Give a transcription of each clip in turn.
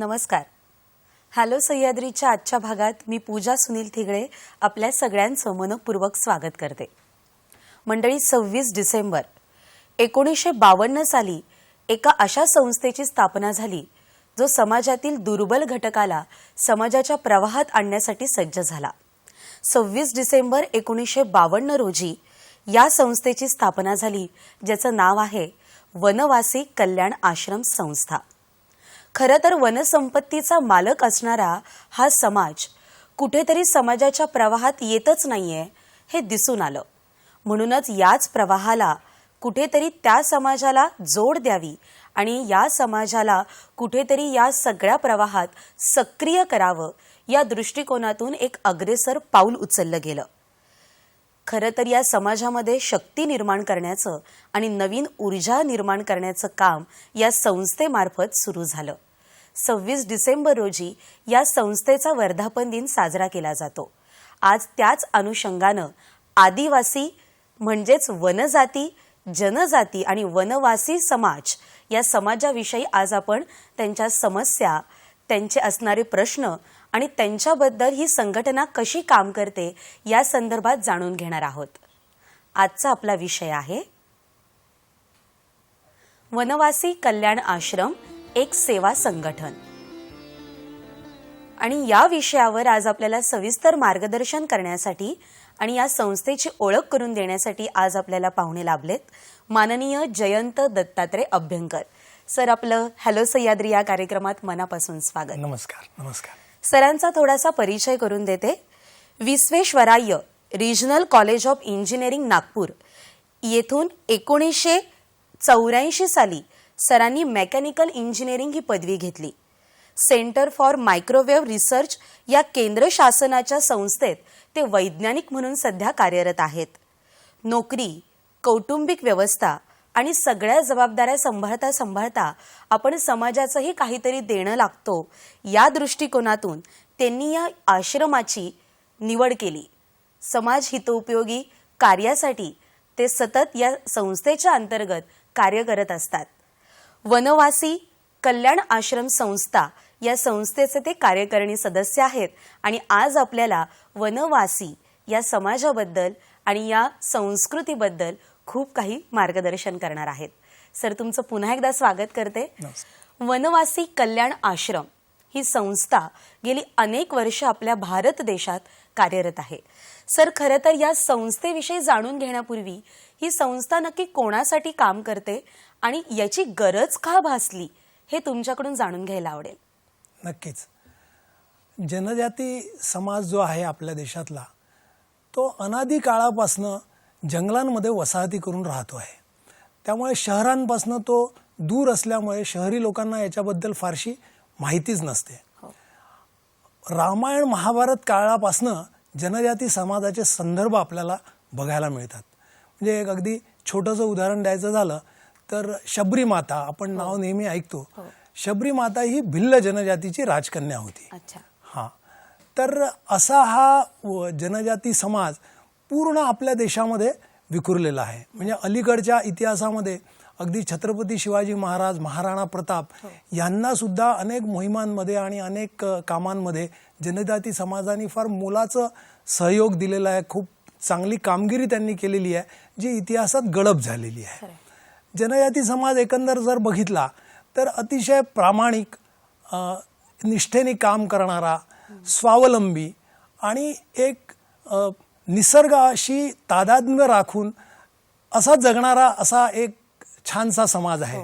नमस्कार. हॅलो सह्याद्रीच्या आजच्या भागात मी पूजा सुनील थिगळे आपल्या सगळ्यांचं मनपूर्वक स्वागत करते. मंडळी, 26 डिसेंबर 1952 साली एका अशा संस्थेची स्थापना झाली जो समाजातील दुर्बल घटकाला समाजाच्या प्रवाहात आणण्यासाठी सज्ज झाला. 26 डिसेंबर 1952 रोजी या संस्थेची स्थापना झाली, ज्याचं नाव आहे वनवासी कल्याण आश्रम संस्था. खरं तर वनसंपत्तीचा मालक असणारा हा समाज कुठेतरी समाजाच्या प्रवाहात येतच नाहीये हे दिसून आलं. म्हणूनच याच प्रवाहाला कुठेतरी त्या समाजाला जोड द्यावी आणि या समाजाला कुठेतरी या सगळ्या प्रवाहात सक्रिय करावं या दृष्टिकोनातून एक अग्रेसर पाऊल उचललं गेलं. खरं तर या समाजामध्ये शक्ती निर्माण करण्याचं आणि नवीन ऊर्जा निर्माण करण्याचं काम या संस्थेमार्फत सुरू झालं. 26 डिसेंबर रोजी या संस्थेचा वर्धापन दिन साजरा केला जातो. आज त्याच अनुषंगानं आदिवासी म्हणजेच वनजाती, जनजाती आणि वनवासी समाज या समाजाविषयी आज आपण त्यांच्या समस्या, त्यांचे असणारे प्रश्न आणि त्यांच्याबद्दल ही संघटना कशी काम करते या संदर्भात जाणून घेणार आहोत. आजचा आपला विषय आहे वनवासी कल्याण आश्रम एक सेवा संघटन. आणि या विषयावर आज आपल्याला सविस्तर मार्गदर्शन करण्यासाठी आणि या संस्थेची ओळख करून देण्यासाठी आज आपल्याला पाहुणे लाभलेत. माननीय जयंत दत्तात्रय अभ्यंकर सर, आपलं हॅलो सह्याद्री या कार्यक्रमात मनापासून स्वागत. नमस्कार. नमस्कार. सरांचा थोडासा परिचय करून देते. Visvesvaraya regional college of engineering Nagpur येथून 1984 साली सरांनी मेकॅनिकल इंजिनिअरिंग ही पदवी घेतली. सेंटर फॉर मायक्रोवेव्ह रिसर्च या केंद्र शासनाच्या संस्थेत ते वैज्ञानिक म्हणून सध्या कार्यरत आहेत. नोकरी, कौटुंबिक व्यवस्था आणि सगळ्या जबाबदाऱ्या सांभाळता आपण समाजाचंही काहीतरी देणं लागतो या दृष्टिकोनातून त्यांनी या आश्रमाची निवड केली. समाज हितोपयोगी कार्यासाठी ते सतत या संस्थेच्या अंतर्गत कार्य करत असतात. वनवासी कल्याण आश्रम संस्था या संस्थेचे ते कार्यकारिणी सदस्य आहेत आणि आज आपल्याला वनवासी या समाजाबद्दल आणि या संस्कृतीबद्दल खूप काही मार्गदर्शन करणार आहेत. सर, तुमचं पुन्हा एकदा स्वागत करते. वनवासी कल्याण आश्रम ही संस्था गेली अनेक वर्ष आपल्या भारत देशात कार्यरत आहे. सर, खरं तर या संस्थेविषयी जाणून घेण्यापूर्वी ही संस्था नक्की कोणासाठी काम करते आणि याची गरज का भासली हे तुमच्याकडून जाणून घ्यायला आवडेल. नक्कीच. जनजाती समाज जो आहे आपल्या देशातला, तो अनादी काळापासनं जंगलांमध्ये वसाहती करून राहतो आहे. त्यामुळे शहरांपासनं तो दूर असल्यामुळे शहरी लोकांना याच्याबद्दल फारशी माहितीच नसते. रामायण महाभारत काळापासनं जनजाती समाजाचे संदर्भ आपल्याला बघायला मिळतात. म्हणजे एक अगदी छोटंसं उदाहरण द्यायचं झालं तर शबरी माता, आपण नाव नेहमी ऐकतो. शबरी माता ही भिल्ल जनजातीची राजकन्या होती. हां. तर असा हा जनजाती समाज पूर्ण आपल्या देशामध्ये विखुरलेला आहे. म्हणजे अलीकडच्या इतिहासामध्ये अगदी छत्रपती शिवाजी महाराज, महाराणा प्रताप यांना सुद्धा अनेक मोहिमांमध्ये आणि अनेक कामांमध्ये जनजाती समाजाने फार मोलाचं सहयोग दिलेला आहे. खूप चांगली कामगिरी त्यांनी केलेली आहे, जी इतिहासात गडप झालेली आहे. जनजाती समाज एकंदर जर बघितला तर अतिशय प्रामाणिक, निष्ठेने काम करणारा, स्वावलंबी आणि एक निसर्गाशी तादात्म्य राखून असा जगणारा असा एक छानसा समाज आहे.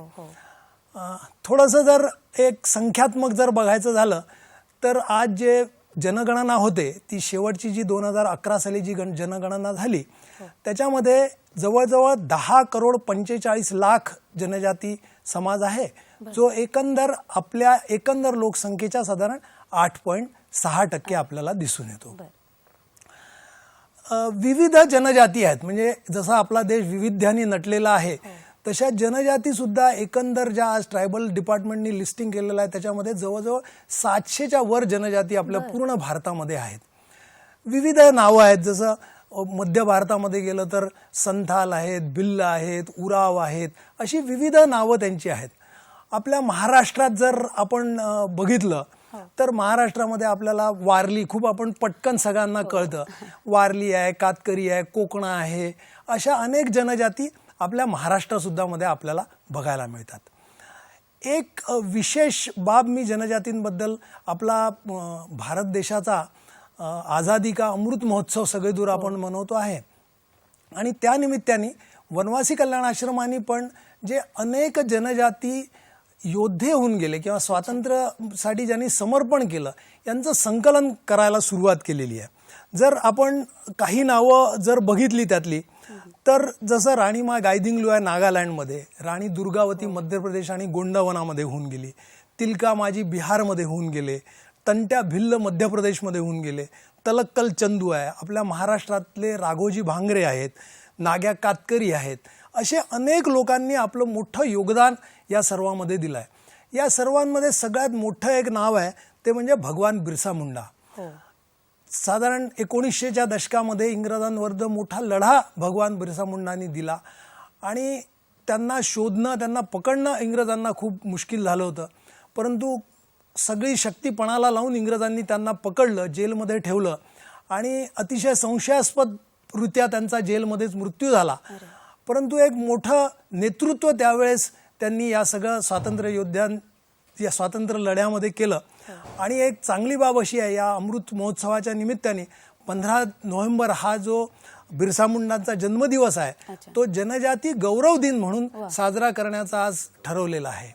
थोडंसं जर एक संख्यात्मक जर बघायचं झालं तर आज जे जनगणना होते ती शेवटची जी 2011 साली जी जनगणना झाली त्याच्यामध्ये जवळजवळ 10,45,00,000 जनजाती समाज आहे, जो आपल्या एकंदर लोकसंख्येच्या साधारण 8.6% आपल्याला दिसून येतो. विविध जनजाती आहेत. म्हणजे जसा आपला देश विविध्याने नटलेला आहे तशा जनजाती सुद्धा एकंदर ज्या आज ट्रायबल डिपार्टमेंटनी लिस्टिंग केलेलं आहे त्याच्यामध्ये जवळजवळ 700च्या वर जनजाती आपल्या पूर्ण भारतामध्ये आहेत. विविध नावं आहेत. जसं मध्य भारतामध्ये गेलं तर संथाल आहेत, भिल्ल आहेत, उराव आहेत, अशी विविध नावं त्यांची आहेत. आपल्या महाराष्ट्रात जर आपण बघितलं तर महाराष्ट्रामध्ये आपल्याला वारली खूप आपण पटकन सगळ्यांना कळतं. वारली आहे, कातकरी आहे, कोकणा आहे, अशा अनेक जनजाती आपल्या महाराष्ट्रसुद्धा मध्ये आपल्याला बघायला मिळतात. एक विशेष बाब मी जनजातींबद्दल आपला भारत देशाचा आझादी का अमृत महोत्सव सगळे दूर आपण मनवतो आहे आणि त्या निमित्ताने वनवासी कल्याण आश्रमाने पण जे अनेक जनजाती योद्धे होऊन गेले किंवा स्वातंत्र्यासाठी ज्यांनी समर्पण केलं यांचं संकलन करायला सुरुवात केलेली आहे. जर आपण काही नावं जर बघितली त्यातली तर जसं राणीमा गायदिंग्लू आहे नागालँडमध्ये, राणी दुर्गावती मध्य प्रदेश आणि गोंडवनामध्ये होऊन गेली, तिलका माझी बिहारमध्ये होऊन गेले, तंट्या भिल्ल मध्य प्रदेशमध्ये होऊन गेले, तलक्कल चंदू आहे, आपल्या महाराष्ट्रातले राघोजी भांगरे आहेत, नाग्या कातकरी आहेत, असे अनेक लोकांनी आपलं मोठं योगदान या सर्वांमध्ये दिलं आहे. या सर्वांमध्ये सगळ्यात मोठं एक नाव आहे ते म्हणजे भगवान बिरसा मुंडा. साधारण 1900च्या दशकामध्ये इंग्रजांविरुद्ध मोठा लढा भगवान बिरसा मुंडांनी दिला आणि त्यांना शोधणं, त्यांना पकडणं इंग्रजांना खूप मुश्किल झालं होतं. परंतु सगळी शक्ती पणाला लावून इंग्रजांनी त्यांना पकडलं, जेलमध्ये ठेवलं आणि अतिशय संशयास्पदरित्या त्यांचा जेलमध्येच मृत्यू झाला. परंतु एक मोठं नेतृत्व त्यावेळेस त्यांनी या सगळं या स्वातंत्र्य लढ्यामध्ये केलं. आणि एक चांगली बाब अशी आहे, या अमृत महोत्सवाच्या निमित्ताने 15 नोव्हेंबर हा जो बिरसा मुंडांचा जन्मदिवस आहे तो जनजाती गौरव दिन म्हणून साजरा करण्याचा आज ठरवलेला आहे.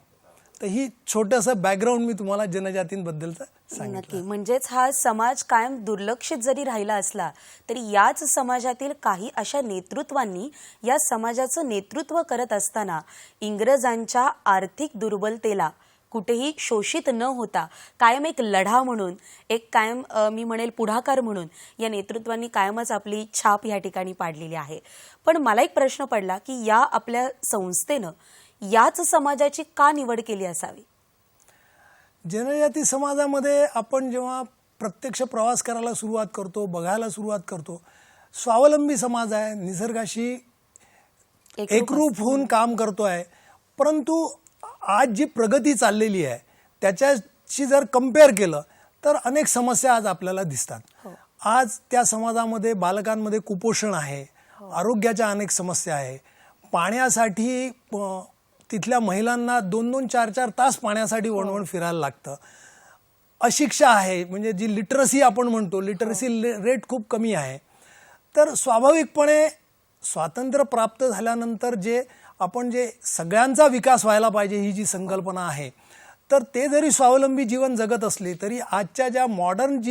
तर ही छोटंसं बॅकग्राऊंड मी तुम्हाला जनजातींबद्दलचं सांगितलं. नक्की. म्हणजेच हा समाज कायम दुर्लक्षित जरी राहिला असला तरी याच समाजातील काही अशा नेतृत्वांनी या समाजाचं नेतृत्व करत असताना इंग्रजांच्या आर्थिक दुर्बलतेला कुठेही शोषित न होता कायम एक लढा म्हणून, एक कायम मी म्हणेल पुढाकार म्हणून या नेतृत्वांनी कायमच आपली छाप या ठिकाणी पाडलेली आहे. पण मला एक प्रश्न पडला की या आपल्या संस्थेनं याच समाजाची का निवड केली असावी? जनजाती समाजामध्ये आपण जेव्हा प्रत्यक्ष प्रवास करायला सुरुवात करतो, बघायला सुरुवात करतो, स्वावलंबी समाज आहे, निसर्गाशी एकरूप होऊन काम करतो आहे. परंतु आज जी प्रगती चाललेली आहे त्याच्याशी जर कम्पेअर केलं तर अनेक समस्या आज आपल्याला दिसतात. आज त्या समाजामध्ये बालकांमध्ये कुपोषण आहे, आरोग्याच्या अनेक समस्या आहे, पाण्यासाठी तिथल्या महिलांना 2-2, 4-4 तास पाण्यासाठी वणवण फिरायला लागतं, अशिक्षा आहे, म्हणजे जी लिटरसी आपण म्हणतो लिटरसी रेट खूप कमी आहे. तर स्वाभाविकपणे स्वातंत्र्य प्राप्त झाल्यानंतर जे सगळ्यांचा विकास व्हायला पाहिजे ही जी संकल्पना आहे, तर ते जरी स्वावलंबी जीवन जगत असले तरी आजच्या ज्या मॉडर्न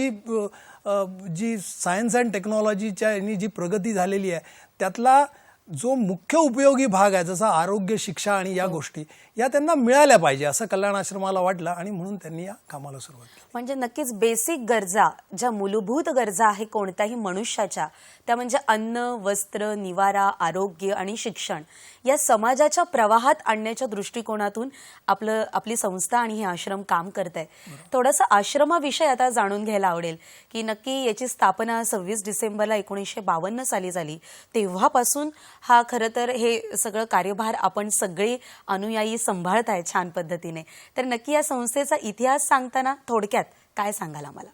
जी सायन्स अँड टेक्नॉलॉजीच्या जी प्रगती झालेली आहे त्यातला जो मुख्य उपयोगी भाग आहे जसा आरोग्य, शिक्षा आणि या गोष्टी या त्यांना मिळाल्या पाहिजे असं कल्याण आश्रमाला वाटलं आणि म्हणून त्यांनी या कामाला सुरुवात केली. म्हणजे नक्कीच बेसिक गरजा, ज्या मूलभूत गरजा आहे कोणत्याही मनुष्याच्या, त्या म्हणजे अन्न, वस्त्र, निवारा, आरोग्य आणि शिक्षण या समाजाच्या प्रवाहात आणण्याच्या दृष्टिकोनातून आपली संस्था आणि हे आश्रम काम करत आहे. थोडंसं आश्रमाविषयी आता जाणून घ्यायला आवडेल की नक्की याची स्थापना 26 डिसेंबरला 1952 साली झाली. तेव्हापासून हा खरं तर हे सगळं कार्यभार आपण सगळे अनुयायी सांभाळत आहे छान पद्धतीने. तर नक्की या संस्थेचा इतिहास सांगताना थोडक्यात काय सांगाल आम्हाला?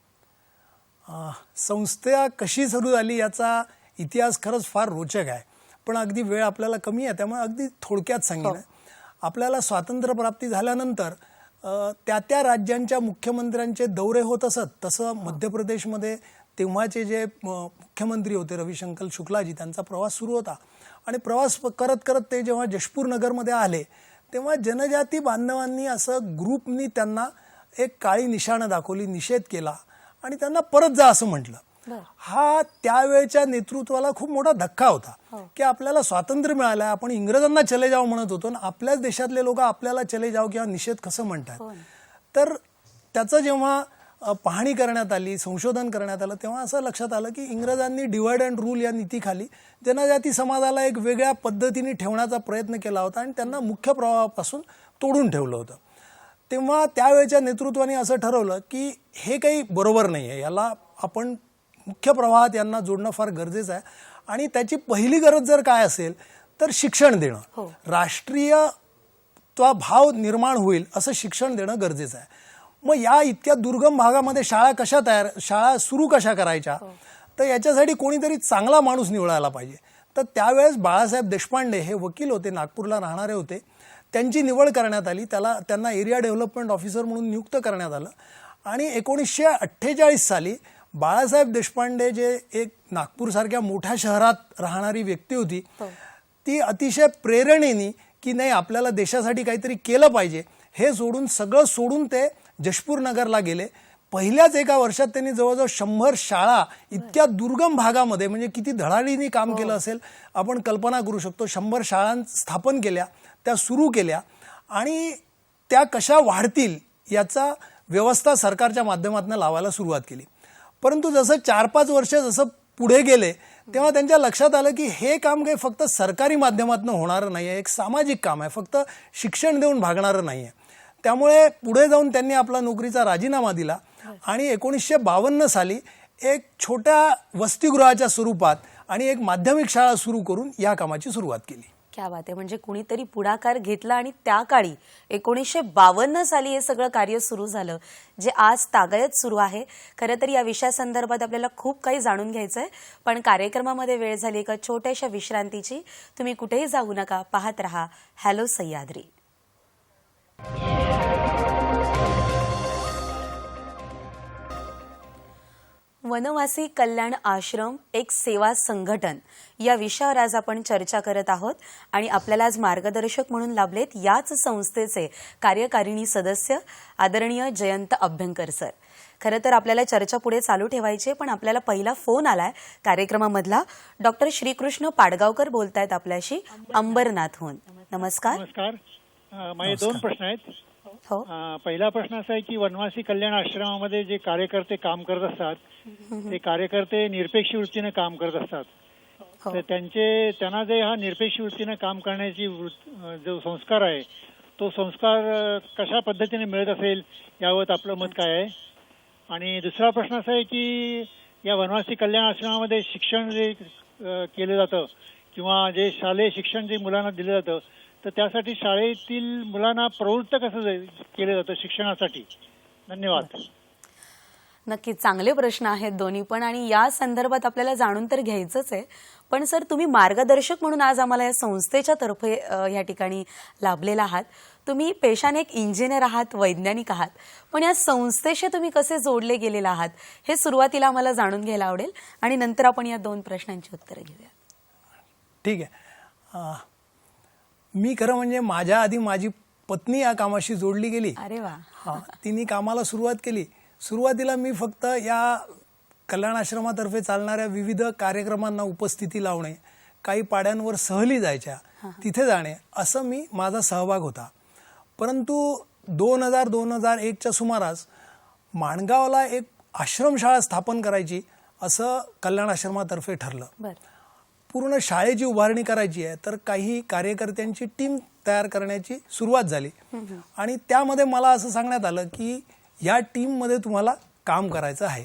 संस्था कशी सुरू झाली याचा इतिहास खरंच फार रोचक आहे, पण अगदी वेळ आपल्याला कमी आहे त्यामुळे अगदी थोडक्यात सांगेन. आपल्याला स्वातंत्र्य प्राप्ती झाल्यानंतर त्या राज्यांच्या मुख्यमंत्र्यांचे दौरे होत असत. तसं मध्य प्रदेशमध्ये तेव्हाचे जे मुख्यमंत्री होते रविशंकर शुक्लाजी त्यांचा प्रवास सुरू होता आणि प्रवास करत करत ते जेव्हा जशपूर नगरमध्ये आले तेव्हा जनजाती बांधवांनी असं ग्रुपनी त्यांना एक काळी निशाणं दाखवली, निषेध केला आणि त्यांना परत जा असं म्हटलं. हा त्यावेळच्या नेतृत्वाला खूप मोठा धक्का होता की आपल्याला स्वातंत्र्य मिळालं, आपण इंग्रजांना चले जाव म्हणत होतो आणि आपल्याच देशातले लोक आपल्याला चले जाव किंवा निषेध कसं म्हणतात. तर त्याचं जेव्हा पाहणी करण्यात आली, संशोधन करण्यात आलं तेव्हा असं लक्षात आलं की इंग्रजांनी डिवाइड अँड रूल या नीतीखाली जनजाती समाजाला एक वेगळ्या पद्धतीने ठेवण्याचा प्रयत्न केला होता आणि त्यांना मुख्य प्रवाहापासून तोडून ठेवलं होतं. तेव्हा त्यावेळच्या नेतृत्वाने असं ठरवलं की हे काही बरोबर नाही आहे, याला आपण मुख्य प्रवाहात यांना जोडणं फार गरजेचं आहे आणि त्याची पहिली गरज जर काय असेल तर शिक्षण देणं. राष्ट्रीय तो भाव निर्माण होईल असं शिक्षण देणं गरजेचं आहे. मग या इतक्या दुर्गम भागामध्ये शाळा सुरू कशा करायच्या, तर याच्यासाठी कोणीतरी चांगला माणूस निवडायला पाहिजे. तर त्यावेळेस बाळासाहेब देशपांडे हे वकील होते, नागपूरला राहणारे होते. त्यांची निवड करण्यात आली. त्यांना एरिया डेव्हलपमेंट ऑफिसर म्हणून नियुक्त करण्यात आलं. आणि 1948 साली बाळासाहेब देशपांडे, जे एक नागपूरसारख्या मोठ्या शहरात राहणारी व्यक्ती होती, ती अतिशय प्रेरणेने की नाही आपल्याला देशासाठी काहीतरी केलं पाहिजे हे सगळं सोडून ते जशपूर नगरला गेले. पहिल्याच एका वर्षात त्यांनी जवळजवळ 100 शाळा इतक्या दुर्गम भागामध्ये, म्हणजे किती धडाडीने काम केलं असेल आपण कल्पना करू शकतो. 100 शाळा स्थापन केल्या, त्या सुरू केल्या आणि त्या कशा वाढतील याचा व्यवस्था सरकारच्या माध्यमातून लावायला सुरुवात केली. परंतु जसं 4-5 वर्ष पुढे गेले तेव्हा त्यांच्या लक्षात आलं की हे काम काही फक्त सरकारी माध्यमातून होणारं नाही आहे, एक सामाजिक काम आहे, फक्त शिक्षण देऊन भागणारं नाही आहे. त्यामुळे पुढे जाऊन त्यांनी आपला नोकरीचा राजीनामा दिला आणि 1952 साली एक छोट्या वसतिगृहाच्या स्वरूपात आणि एक माध्यमिक शाळा सुरू करून या कामाची सुरुवात केली. क्या बात आहे. म्हणजे कुणीतरी पुढाकार घेतला आणि त्या काळी 1952 साली हे सगळं कार्य सुरू झालं, जे आज तागायत सुरू आहे. खरं तर या विषयासंदर्भात आपल्याला खूप काही जाणून घ्यायचं आहे, पण कार्यक्रमामध्ये वेळ झाली एका छोट्याशा विश्रांतीची. तुम्ही कुठेही जाऊ नका, पाहत रहा हॅलो सह्याद्री. वनवासी कल्याण आश्रम एक सेवा संघटन या विषयावर आज आपण चर्चा करत आहोत आणि आपल्याला आज मार्गदर्शक म्हणून लाभलेत याच संस्थेचे कार्यकारिणी सदस्य आदरणीय जयंत अभ्यंकर सर. खरं तर आपल्याला चर्चा पुढे चालू ठेवायची, पण आपल्याला पहिला फोन आलाय कार्यक्रमामधला. डॉक्टर श्रीकृष्ण पाडगावकर बोलतायत आपल्याशी अंबरनाथहून. नमस्कार. नमस्कार. माझे 2 प्रश्न आहेत. हो. पहिला प्रश्न असा आहे की वनवासी कल्याण आश्रमामध्ये जे कार्यकर्ते काम करत असतात ते कार्यकर्ते निरपेक्ष वृत्तीने काम करत असतात. तर त्यांना जे हा निरपेक्ष वृत्तीने काम करण्याची जो संस्कार आहे तो संस्कार कशा पद्धतीने मिळत असेल यावर आपलं मत काय आहे. आणि दुसरा प्रश्न असा आहे की या वनवासी कल्याण आश्रमामध्ये शिक्षण जे केलं जातं किंवा जे शालेय शिक्षण जे मुलांना दिलं जातं तर त्यासाठी शाळेतील मुलांना प्रवृत्त कसं केलं जातं शिक्षणासाठी. धन्यवाद. नक्की चांगले प्रश्न आहेत दोन्ही पण, आणि या संदर्भात आपल्याला जाणून तर घ्यायचंच आहे. पण सर, तुम्ही मार्गदर्शक म्हणून आज आम्हाला या संस्थेच्या तर्फे या ठिकाणी लाभलेला आहात. तुम्ही पेशाने एक इंजिनियर आहात, वैज्ञानिक आहात, पण या संस्थेशी तुम्ही कसे जोडले गेलेले आहात हे सुरुवातीला आम्हाला जाणून घ्यायला आवडेल आणि नंतर आपण या 2 प्रश्नांची उत्तरं घेऊया. ठीक आहे. मी खरं म्हणजे माझ्या आधी माझी पत्नी या कामाशी जोडली गेली. अरे वा. तिने कामाला सुरुवात केली. सुरुवातीला मी फक्त या कल्याण आश्रमातर्फे चालणाऱ्या विविध कार्यक्रमांना उपस्थिती लावणे, काही पाड्यांवर सहली जायच्या, तिथे जाणे, असं माझा सहभाग होता. परंतु 2001च्या सुमारास माणगावला एक आश्रमशाळा स्थापन करायची असं कल्याण आश्रमातर्फे ठरलं. पूर्ण शाळेची उभारणी करायची आहे, तर काही कार्यकर्त्यांची टीम तयार करण्याची सुरुवात झाली आणि त्यामध्ये मला असं सांगण्यात आलं की या टीममध्ये तुम्हाला काम करायचं आहे.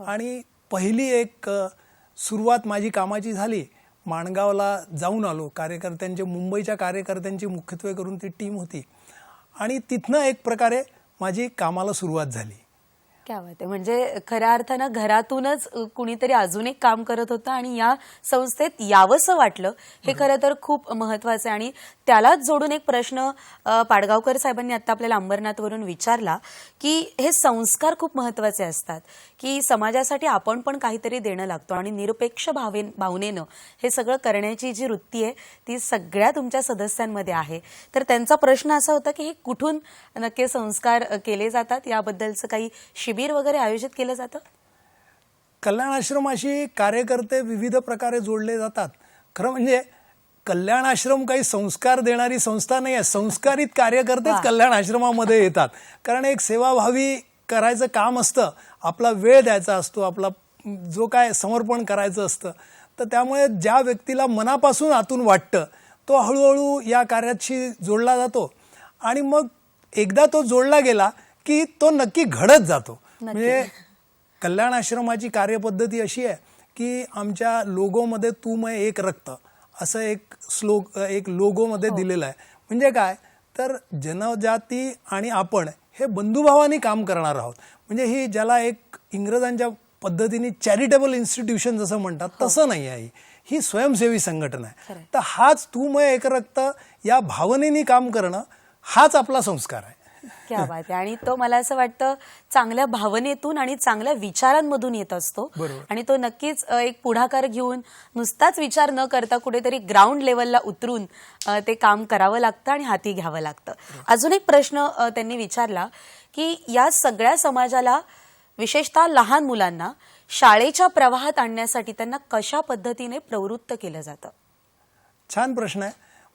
आणि पहिली एक सुरुवात माझी कामाची झाली. माणगावला जाऊन आलो. मुंबईच्या कार्यकर्त्यांची मुख्यत्वे करून ती टीम होती आणि तिथनं एक प्रकारे माझी कामाला सुरुवात झाली. क्या बात आहे. म्हणजे खऱ्या अर्थानं घरातूनच कुणीतरी अजून एक काम करत होतं आणि या संस्थेत यावंसं वाटलं, हे खरं तर खूप महत्वाचं आहे. आणि त्यालाच जोडून एक प्रश्न पाडगावकर साहेबांनी आता आपल्याला अंबरनाथवरून विचारला की हे संस्कार खूप महत्वाचे असतात की समाजासाठी आपण पण काहीतरी देणं लागतो आणि निरपेक्ष भावनेनं हे सगळं करण्याची जी वृत्ती आहे ती सगळ्या तुमच्या सदस्यांमध्ये आहे. तर त्यांचा प्रश्न असा होता की हे कुठून नक्की संस्कार केले जातात, याबद्दलचं काही शिबिर वगैरे आयोजित केलं जातं. कल्याण आश्रमाशी कार्यकर्ते विविध प्रकारे जोडले जातात. खरं म्हणजे कल्याण आश्रम काही संस्कार देणारी संस्था नाही आहे. संस्कारित कार्यकर्तेच कल्याण आश्रमामध्ये येतात, कारण एक सेवाभावी करायचं काम असतं, आपला वेळ द्यायचा असतो, आपला जो काय समर्पण करायचं असतं. तर त्यामुळे ज्या व्यक्तीला मनापासून आतून वाटतं तो हळूहळू या कार्याशी जोडला जातो आणि मग एकदा तो जोडला गेला की तो नक्की घडत जातो. म्हणजे कल्याण आश्रमाची कार्यपद्धती अशी आहे की आमच्या लोगोमध्ये तू मैं एक रक्त असं एक लोगोमध्ये दिलेलं आहे. म्हणजे काय, तर जनजाती आणि आपण हे बंधुभावाने काम करणार आहोत. म्हणजे ही ज्याला एक इंग्रजांच्या पद्धतीने चॅरिटेबल इन्स्टिट्यूशन जसं म्हणतात तसं नाही आहे. ही स्वयंसेवी संघटना आहे. तर हाच तू मैं एक रक्त या भावनेने काम करणं हाच आपला संस्कार आहे. क्या बात आहे. आणि तो मला असं वाटतं चांगल्या भावनेतून आणि चांगल्या विचारांमधून येत असतो. आणि तो नक्कीच एक पुढाकार घेऊन नुसताच विचार न करता कुठेतरी ग्राउंड लेवलला उतरून ते काम करावं लागतं आणि हाती घ्यावं लागतं. अजून एक प्रश्न त्यांनी विचारला की या सगळ्या समाजाला विशेषतः लहान मुलांना शाळेच्या प्रवाहात आणण्यासाठी त्यांना कशा पद्धतीने प्रवृत्त केलं जातं? छान प्रश्न आहे.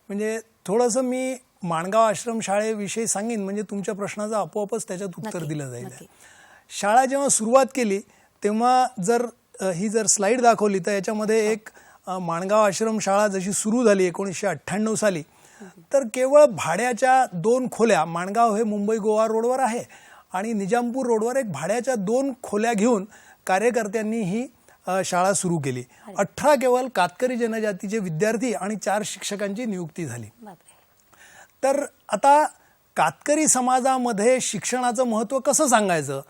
म्हणजे थोडंसं मी माणगाव आश्रम शाळेविषयी सांगेन, म्हणजे तुमच्या प्रश्नाचं आपोआपच त्याच्यात उत्तर दिलं जाईल. शाळा जेव्हा सुरुवात केली तेव्हा ही जर स्लाइड दाखवली तर याच्यामध्ये एक माणगाव आश्रम शाळा जशी सुरू झाली 1998 साली, तर केवळ भाड्याच्या 2 खोल्या, माणगाव हे मुंबई गोवा रोडवर आहे आणि निजामपूर रोडवर एक भाड्याच्या 2 खोल्या घेऊन कार्यकर्त्यांनी ही शाळा सुरू केली. 18 केवळ कातकरी जनजातीचे विद्यार्थी आणि 4 शिक्षकांची नियुक्ती झाली. तर आता कातकरी समाजामध्ये शिक्षणाचं महत्त्व कसं सांगायचं,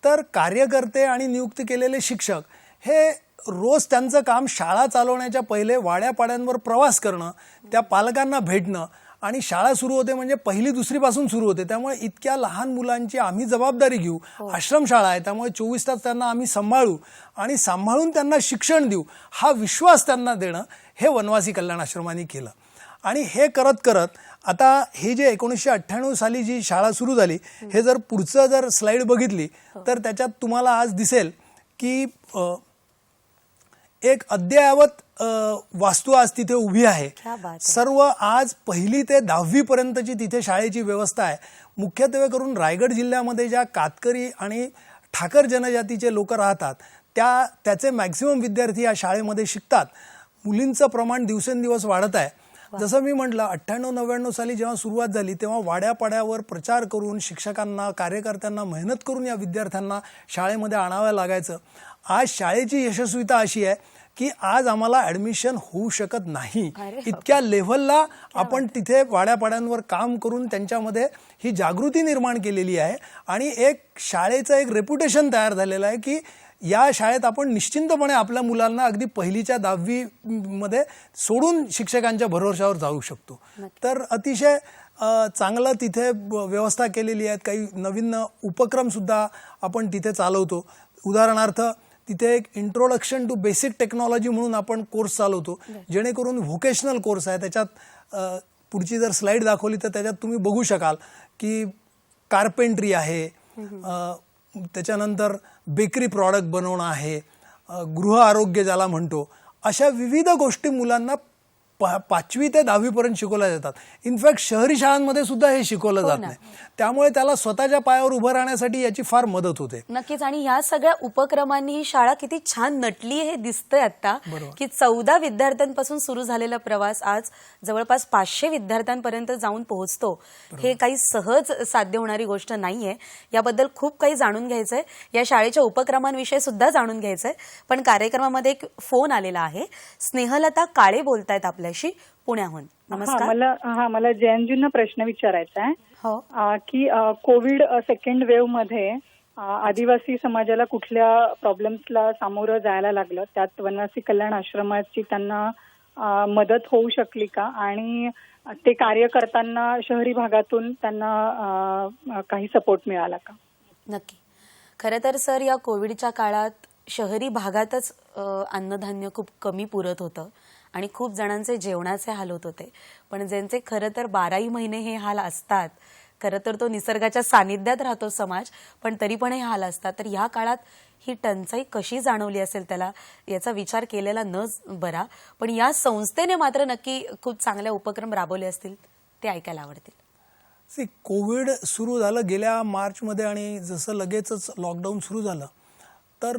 तर कार्यकर्ते आणि नियुक्त केलेले शिक्षक हे रोज त्यांचं काम शाळा चालवण्याच्या पहिले वाड्यापाड्यांवर प्रवास करणं, त्या पालकांना भेटणं, आणि शाळा सुरू होते म्हणजे 1ली 2री पासून सुरू होते. त्यामुळे इतक्या लहान मुलांची आम्ही जबाबदारी घेऊ. आश्रमशाळा आहे त्यामुळे 24 तास त्यांना आम्ही सांभाळू आणि सांभाळून त्यांना शिक्षण देऊ, हा विश्वास त्यांना देणं हे वनवासी कल्याण आश्रमाने केलं. आणि हे करत करत आता हे जे 1998 साली जी शाळा सुरू झाली, हे जर पुढचं जर स्लाइड बघितली तर त्याच्यात तुम्हाला आज दिसेल की एक अद्ययावत वास्तू आज तिथे उभी आहे. सर्व आज 1ली ते 10वी पर्यंतची तिथे शाळेची व्यवस्था आहे. मुख्यत्वे करून रायगड जिल्ह्यामध्ये ज्या कातकरी आणि ठाकर जनजातीचे लोक राहतात त्याचे मॅक्सिमम विद्यार्थी या शाळेमध्ये शिकतात. मुलींचं प्रमाण दिवसेंदिवस वाढत आहे. जसं मी म्हटलं 98-99 साली जेव्हा सुरुवात झाली तेव्हा वाड्यापाड्यावर प्रचार करून शिक्षकांना कार्यकर्त्यांना मेहनत करून या विद्यार्थ्यांना शाळेमध्ये आणावं लागायचं. आज शाळेची यशस्वीता अशी आहे की आज आम्हाला ॲडमिशन होऊ शकत नाही. इतक्या लेव्हलला आपण तिथे वाड्यापाड्यांवर काम करून त्यांच्यामध्ये ही जागृती निर्माण केलेली आहे आणि एक शाळेचं एक रेप्युटेशन तयार झालेलं आहे की या शाळेत आपण निश्चिंतपणे आपल्या मुलांना अगदी 1लीच्या 10वी मध्ये सोडून शिक्षकांच्या भरोशावर जाऊ शकतो. तर अतिशय चांगलं तिथे व्यवस्था केलेली आहे. काही नवीन उपक्रमसुद्धा आपण तिथे चालवतो. उदाहरणार्थ तिथे एक इंट्रोडक्शन टू बेसिक टेक्नॉलॉजी म्हणून आपण कोर्स चालवतो, जेणेकरून व्होकेशनल कोर्स आहे. त्याच्यात पुढची जर स्लाइड दाखवली तर त्याच्यात तुम्ही बघू शकाल की कार्पेंट्री आहे, त्याच्यानंतर बेकरी प्रॉडक्ट बनवणं आहे, गृह आरोग्य ज्याला म्हणतो, अशा विविध गोष्टी मुलांना 5वी ते 10वी पर्यंत शिकवल्या जातात. इनफॅक्ट शहरी शाळांमध्ये सुद्धा हे शिकवलं जात नाही. त्यामुळे त्याला स्वतःच्या पायावर उभं राहण्यासाठी याची फार मदत होते. नक्कीच. आणि ह्या सगळ्या उपक्रमांनी ही शाळा किती छान नटली हे दिसतंय आता की 14 विद्यार्थ्यांपासून सुरू झालेला प्रवास आज जवळपास 500 विद्यार्थ्यांपर्यंत जाऊन पोहोचतो. हे काही सहज साध्य होणारी गोष्ट नाहीये. याबद्दल खूप काही जाणून घ्यायचंय, या शाळेच्या उपक्रमांविषयी सुद्धा जाणून घ्यायचंय. पण कार्यक्रमामध्ये एक फोन आलेला आहे. स्नेहलता काळे बोलतायत आपल्याशी पुण्याहून. नमस्कार. मला जयंतजींना प्रश्न विचारायचा आहे की कोविड सेकंड वेव्ह मध्ये आदिवासी समाजाला कुठल्या प्रॉब्लेम्सला सामोरं जायला लागलं, त्यात वनवासी कल्याण आश्रमाची त्यांना मदत होऊ शकली का, आणि ते कार्य करताना शहरी भागातून त्यांना काही सपोर्ट मिळाला का? नक्की. खरं तर सर या कोविडच्या काळात शहरी भागातच अन्नधान्य खूप कमी पुरत होतं आणि खूप जणांचे जेवणाचे हाल होत होते. पण ज्यांचे खरं तर 12ही महिने हे हाल असतात, खरं तर तो निसर्गाच्या सानिध्यात राहतो समाज, पण तरी पण हे हाल असतात. तर ह्या काळात ही टंचाई कशी जाणवली असेल त्याला याचा विचार केलेला न बरा. पण या संस्थेने मात्र नक्की खूप चांगले उपक्रम राबवले असतील, ते ऐकायला आवडतील. कोविड सुरू झालं गेल्या मार्चमध्ये आणि जसं लगेचच लॉकडाऊन सुरू झालं तर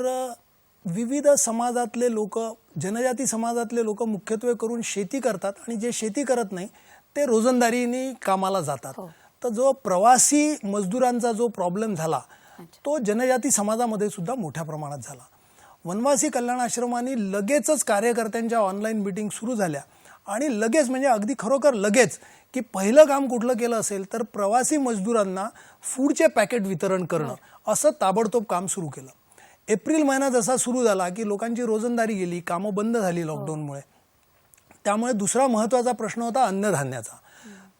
विविध समाजातले लोक, जनजाती समाजातले लोक मुख्यत्वे करून शेती करतात आणि जे शेती करत नाही ते रोजंदारीने कामाला जातात. तर जो प्रवासी मजदुरांचा जो प्रॉब्लेम झाला तो जनजाती समाजामध्ये सुद्धा मोठ्या प्रमाणात झाला. वनवासी कल्याण आश्रमाने लगेचच कार्यकर्त्यांच्या ऑनलाईन मीटिंग सुरू झाल्या आणि लगेच म्हणजे अगदी खरोखर लगेच की पहिलं काम कुठलं केलं असेल तर प्रवासी मजदुरांना फूडचे पॅकेट वितरण करणं असं ताबडतोब काम सुरू केलं. एप्रिल महिना जसा सुरू झाला की लोकांची रोजंदारी गेली, कामं बंद झाली लॉकडाऊनमुळे. त्यामुळे दुसरा महत्त्वाचा प्रश्न होता अन्नधान्याचा.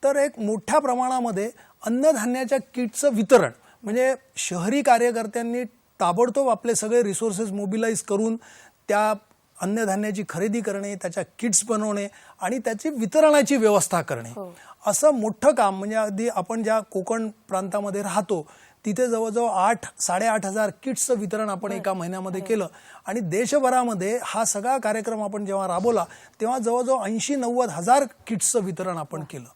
तर एक मोठ्या प्रमाणामध्ये अन्नधान्याच्या किटचं वितरण म्हणजे शहरी कार्यकर्त्यांनी ताबडतोब आपले सगळे रिसोर्सेस मोबिलाइज करून त्या अन्नधान्याची खरेदी करणे, त्याच्या किट्स बनवणे आणि त्याची वितरणाची व्यवस्था करणे असं मोठं काम. म्हणजे अगदी आपण ज्या कोकण प्रांतामध्ये राहतो तिथे जवळजवळ 8,500 किट्सचं वितरण आपण एका महिन्यामध्ये केलं. आणि देशभरामध्ये हा सगळा कार्यक्रम आपण जेव्हा राबवला तेव्हा जवळजवळ 80-90 हजार किट्सचं वितरण आपण केलं.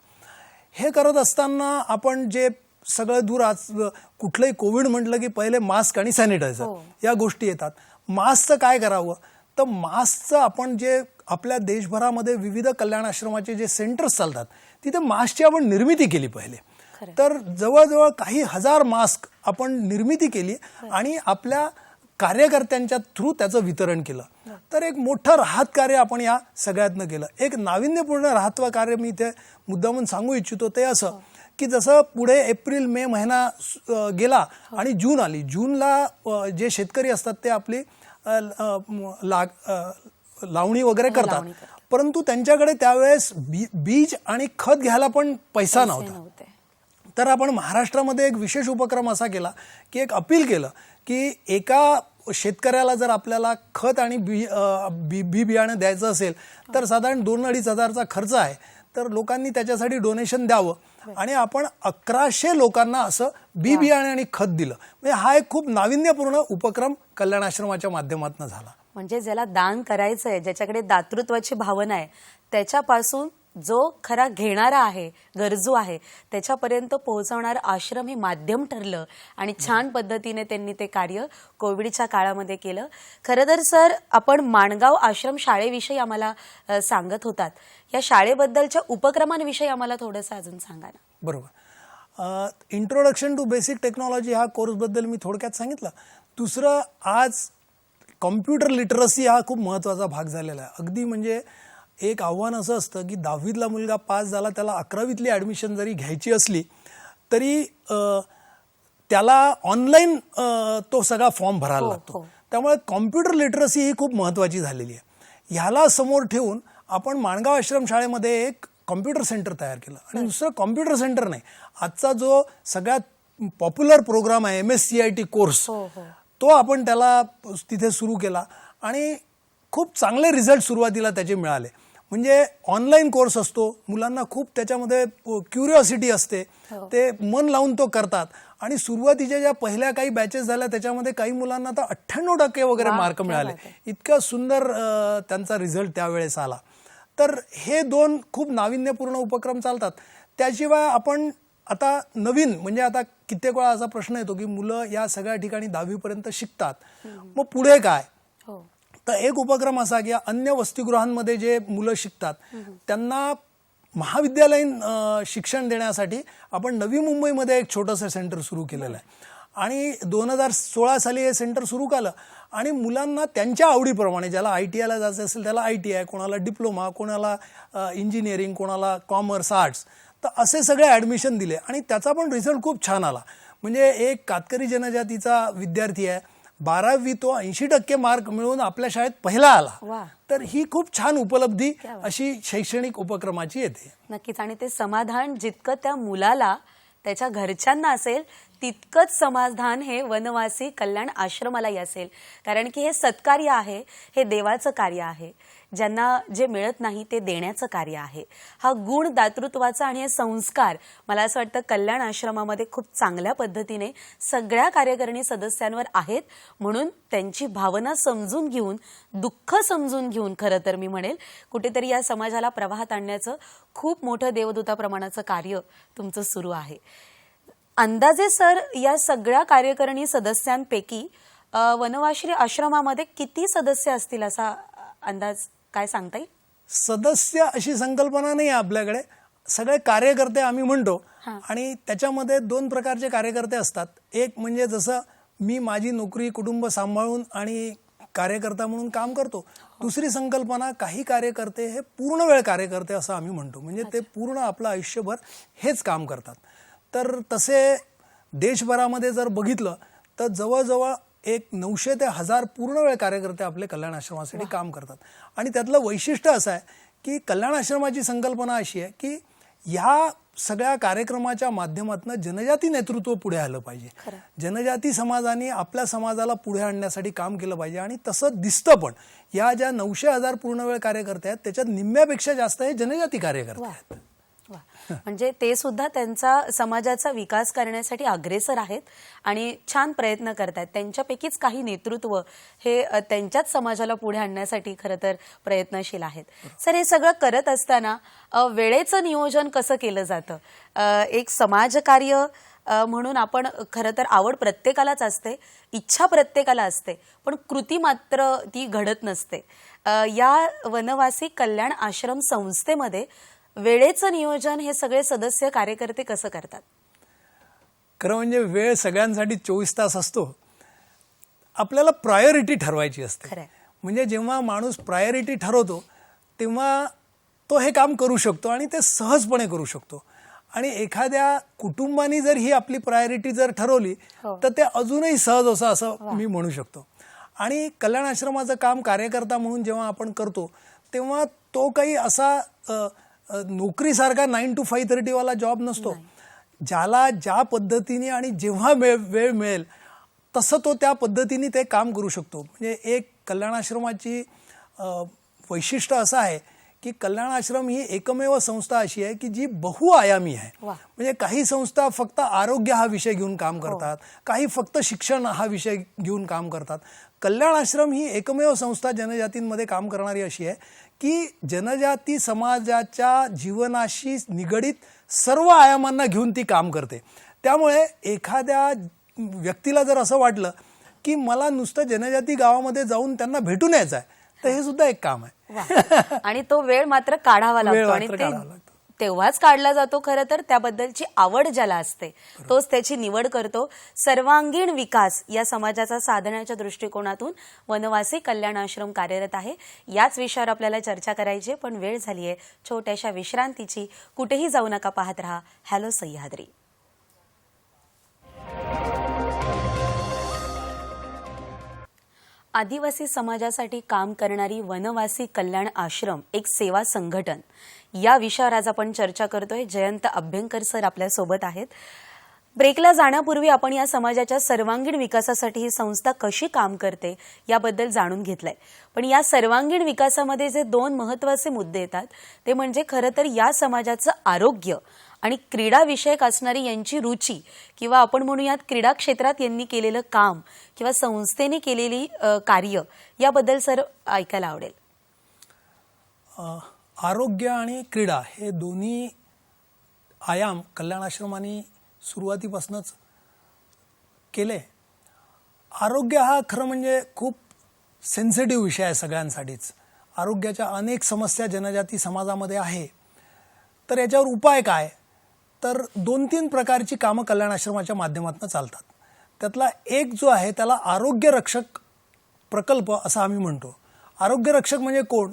हे करत असताना आपण जे सगळं दूर आज कुठलंही कोविड म्हटलं की पहिले मास्क आणि सॅनिटायझर या गोष्टी येतात. मास्कचं काय करावं तर मास्कचं आपण जे आपल्या देशभरामध्ये विविध कल्याण आश्रमाचे जे सेंटर्स चालतात तिथे मास्कची आपण निर्मिती केली पहिले. तर जवळजवळ काही हजार मास्क आपण निर्मिती केली आणि आपल्या कार्यकर्त्यांच्या थ्रू त्याचं वितरण केलं. तर एक मोठं राहत कार्य आपण या सगळ्यातनं केलं. एक नाविन्यपूर्ण राहत्व कार्य मी इथे मुद्दामून सांगू इच्छितो ते असं की जसं पुढे एप्रिल मे महिना गेला आणि जून आली. जूनला जे शेतकरी असतात ते आपली लावणी वगैरे करतात, परंतु त्यांच्याकडे त्यावेळेस बीज आणि खत घ्यायला पण पैसा नव्हता. तर आपण महाराष्ट्रामध्ये एक विशेष उपक्रम असा केला की एक अपील केलं की एका शेतकऱ्याला जर आपल्याला खत आणि बी बियाणं द्यायचं असेल तर साधारण 2-2.5 हजारचा खर्च आहे. तर लोकांनी त्याच्यासाठी डोनेशन द्यावं आणि आपण 1100 लोकांना असं बी बियाणे आणि खत दिलं. म्हणजे हा एक खूप नाविन्यपूर्ण उपक्रम कल्याण आश्रमाच्या माध्यमातून झाला. म्हणजे ज्याला दान करायचं आहे, ज्याच्याकडे दातृत्वाची भावना आहे, त्याच्यापासून जो खरा घेणारा आहे, गरजू आहे, त्याच्यापर्यंत पोहोचवणारं आश्रम हे माध्यम ठरलं आणि छान पद्धतीने त्यांनी ते कार्य कोविडच्या काळामध्ये केलं. खरं तर सर, आपण माणगाव आश्रम शाळेविषयी आम्हाला सांगत होतात. या शाळेबद्दलच्या उपक्रमांविषयी आम्हाला थोडंसं अजून सांगा ना. बरोबर. इंट्रोडक्शन टू बेसिक टेक्नॉलॉजी हा कोर्सबद्दल मी थोडक्यात सांगितलं. दुसरं, आज कॉम्प्युटर लिटरसी हा खूप महत्त्वाचा भाग झालेला आहे. अगदी म्हणजे एक आव्हान असं असतं की 10वीतला मुलगा पास झाला, त्याला 11वीतली ॲडमिशन जरी घ्यायची असली तरी त्याला ऑनलाईन तो सगळा फॉर्म भरायला लागतो. त्यामुळे कॉम्प्युटर लिटरसी ही खूप महत्त्वाची झालेली आहे. ह्याला समोर ठेवून आपण माणगाव आश्रम शाळेमध्ये एक कॉम्प्युटर सेंटर तयार केलं. आणि दुसरं कॉम्प्युटर सेंटर नाही, आजचा जो सगळ्यात पॉप्युलर प्रोग्राम आहे MSCIT कोर्स, तो आपण त्याला तिथे सुरू केला आणि खूप चांगले रिझल्ट सुरुवातीला त्याचे मिळाले. म्हणजे ऑनलाईन कोर्स असतो, मुलांना खूप त्याच्यामध्ये क्युरिओसिटी असते, ते मन लावून तो करतात. आणि सुरुवातीच्या ज्या पहिल्या काही बॅचेस झाल्या त्याच्यामध्ये काही मुलांना तर 98% वगैरे मार्क मिळाले. इतकं सुंदर त्यांचा रिझल्ट त्यावेळेस आला. तर हे 2 खूप नाविन्यपूर्ण उपक्रम चालतात. त्याशिवाय आपण आता नवीन म्हणजे आता कित्येक वेळा असा प्रश्न येतो की मुलं या सगळ्या ठिकाणी 10वीपर्यंत शिकतात, मग पुढे काय? तर एक उपक्रम असा की अन्य वसतिगृहांमध्ये जे मुलं शिकतात त्यांना महाविद्यालयीन शिक्षण देण्यासाठी आपण नवी मुंबईमध्ये एक छोटंसं सेंटर सुरू केलेलं आहे. आणि 2016 साली हे सेंटर सुरू केलं आणि मुलांना त्यांच्या आवडीप्रमाणे, ज्याला ITIला जायचं असेल त्याला ITI, कोणाला डिप्लोमा, कोणाला इंजिनिअरिंग, कोणाला कॉमर्स, आर्ट्स, तर असे सगळे ॲडमिशन दिले आणि त्याचा पण रिझल्ट खूप छान आला. म्हणजे एक कातकरी जनजातीचा विद्यार्थी आहे, 12वी तो 80% मार्क मिळवून आपल्या शाळेत पहिला आला. तर ही खूप छान उपलब्धी अशी शैक्षणिक उपक्रमाची येते. नक्कीच. आणि ते समाधान जितकं त्या मुलाला त्याच्या घरच्यांना असेल तितकंच समाधान हे वनवासी कल्याण आश्रमालाही असेल. कारण की हे सत्कार्य आहे, हे देवाचं कार्य आहे. ज्यांना जे मिळत नाही ते देण्याचं कार्य आहे. हा गुण दातृत्वाचा आणि हे संस्कार मला असं वाटतं कल्याण आश्रमामध्ये खूप चांगल्या पद्धतीने सगळ्या कार्यकारिणी सदस्यांवर आहेत. म्हणून त्यांची भावना समजून घेऊन, दुःख समजून घेऊन, खरं तर मी म्हणेल कुठेतरी या समाजाला प्रवाहात आणण्याचं खूप मोठं देवदूता प्रमाणाचं कार्य तुमचं सुरू आहे. अंदाजे सर, या सगळ्या कार्यकारिणी सदस्यांपैकी वनवासी आश्रमामध्ये किती सदस्य असतील असा अंदाज काय सांगता येईल? सदस्य अशी संकल्पना नाही आपल्याकडे, सगळे कार्यकर्ते आम्ही म्हणतो. आणि त्याच्यामध्ये 2 प्रकारचे कार्यकर्ते असतात. एक म्हणजे जसं मी माझी नोकरी कुटुंब सांभाळून आणि कार्यकर्ता म्हणून काम करतो, दुसरी संकल्पना, काही कार्यकर्ते हे पूर्ण वेळ कार्यकर्ते असं आम्ही म्हणतो, म्हणजे ते पूर्ण आपलं आयुष्यभर हेच काम करतात. तर तसे देशभरामध्ये जर बघितलं तर जवळजवळ एक 900 ते 1000 पूर्ण वेळ कार्यकर्ते आपले कल्याण आश्रमासाठी काम करतात. आणि त्यातलं वैशिष्ट्य असं आहे की कल्याण आश्रमाची संकल्पना अशी आहे की ह्या सगळ्या कार्यक्रमाच्या माध्यमातून जनजाती नेतृत्व पुढे आलं पाहिजे. जनजाती समाजाने आपल्या समाजाला पुढे आणण्यासाठी काम केलं पाहिजे. आणि तसं दिसतं पण, या ज्या 900,000 पूर्णवेळ कार्यकर्ते आहेत त्याच्यात निम्म्यापेक्षा जास्त हे जनजाती कार्यकर्ते आहेत. म्हणजे ते सुद्धा त्यांचा समाजाचा विकास करण्यासाठी अग्रेसर आहेत आणि छान प्रयत्न करतात. त्यांच्यापैकीच काही नेतृत्व हे त्यांच्याच समाजाला पुढे आणण्यासाठी खरं तर प्रयत्नशील आहेत. सर, हे सगळं करत असताना वेळेचं नियोजन कसं केलं जातं? एक समाजकार्य म्हणून आपण खरं तर आवड प्रत्येकालाच असते, इच्छा प्रत्येकाला असते, पण कृती मात्र ती घडत नसते. या वनवासी कल्याण आश्रम संस्थेमध्ये वेळेचं नियोजन हे सगळे सदस्य कार्यकर्ते कसं करतात? खरं म्हणजे वेळ सगळ्यांसाठी 24 तास असतो. आपल्याला प्रायोरिटी ठरवायची असते. म्हणजे जेव्हा माणूस प्रायोरिटी ठरवतो तेव्हा तो हे काम करू शकतो आणि ते सहजपणे करू शकतो. आणि एखाद्या कुटुंबाने जर ही आपली प्रायोरिटी जर ठरवली तर ते अजूनही सहज असं मी म्हणू शकतो. आणि कल्याण आश्रमाचं काम कार्यकर्ता म्हणून जेव्हा आपण करतो तेव्हा तो काही असा नोकरीसारखा 9 to 5:30 वाला जॉब नसतो. ज्याला ज्या पद्धतीने आणि जेव्हा वेळ मिळेल तसं तो त्या पद्धतीने ते काम करू शकतो. म्हणजे एक कल्याण आश्रमाची वैशिष्ट्य असं आहे की कल्याण आश्रम ही एकमेव संस्था अशी आहे की जी बहुआयामी आहे. म्हणजे काही संस्था फक्त आरोग्य हा विषय घेऊन काम करतात, काही फक्त शिक्षण हा विषय घेऊन काम करतात. कल्याण आश्रम ही एकमेव संस्था जनजातींमध्ये काम करणारी अशी आहे की जनजाती समाजाच्या जीवनाशी निगडीत सर्व आयामांना घेऊन ती काम करते. त्यामुळे एखाद्या व्यक्तीला जर असं वाटलं की मला नुसतं जनजाती गावामध्ये जाऊन त्यांना भेटून यायचं आहे तर हे सुद्धा एक काम आहे. आणि तो वेळ मात्र काढावा लागतो आणि ते तेव्हाच काढला जातो. खरं तर त्याबद्दलची आवड ज्याला असते तोच त्याची निवड करतो. सर्वांगीण विकास या समाजाचा साधण्याच्या दृष्टिकोनातून वनवासी कल्याण आश्रम कार्यरत आहे. याच विषयावर आपल्याला चर्चा करायची, पण वेळ झाली आहे छोट्याशा विश्रांतीची. कुठेही जाऊ नका, पाहत रहा हॅलो सह्याद्री. आदिवासी समाजासाठी काम करणारी वनवासी कल्याण आश्रम एक सेवा संघटन, या विषयावर आज आपण चर्चा करतोय. जयंत अभ्यंकर सर आपल्या सोबत आहेत. ब्रेकला जाण्यापूर्वी आपण या समाजाच्या सर्वांगीण विकासासाठी ही संस्था कशी काम करते याबद्दल जाणून घेतलंय. पण या सर्वांगीण विकासामध्ये जे 2 महत्त्वाचे मुद्दे येतात ते म्हणजे खरं तर या समाजाचं आरोग्य आणि क्रीडा विषयक असणारी यांची रुची, किंवा आपण म्हणूयात क्रीडा क्षेत्रात यांनी केलेलं काम किंवा संस्थेने केलेली कार्य, याबद्दल सर ऐकायला आवडेल. आरोग्य आणि क्रीडा हे दोन्ही आयाम कल्याण आश्रमाने सुरुवातीपासूनच केले. आरोग्य हा खरं म्हणजे खूप सेन्सिटिव्ह विषय आहे सगळ्यांसाठीच. आरोग्याच्या अनेक समस्या जनजाती समाजामध्ये आहे. तर याच्यावर उपाय काय? तर 2-3 प्रकारची कामं कल्याण आश्रमाच्या माध्यमातून चालतात. त्यातला एक जो आहे त्याला आरोग्य रक्षक प्रकल्प असं आम्ही म्हणतो. आरोग्य रक्षक म्हणजे कोण?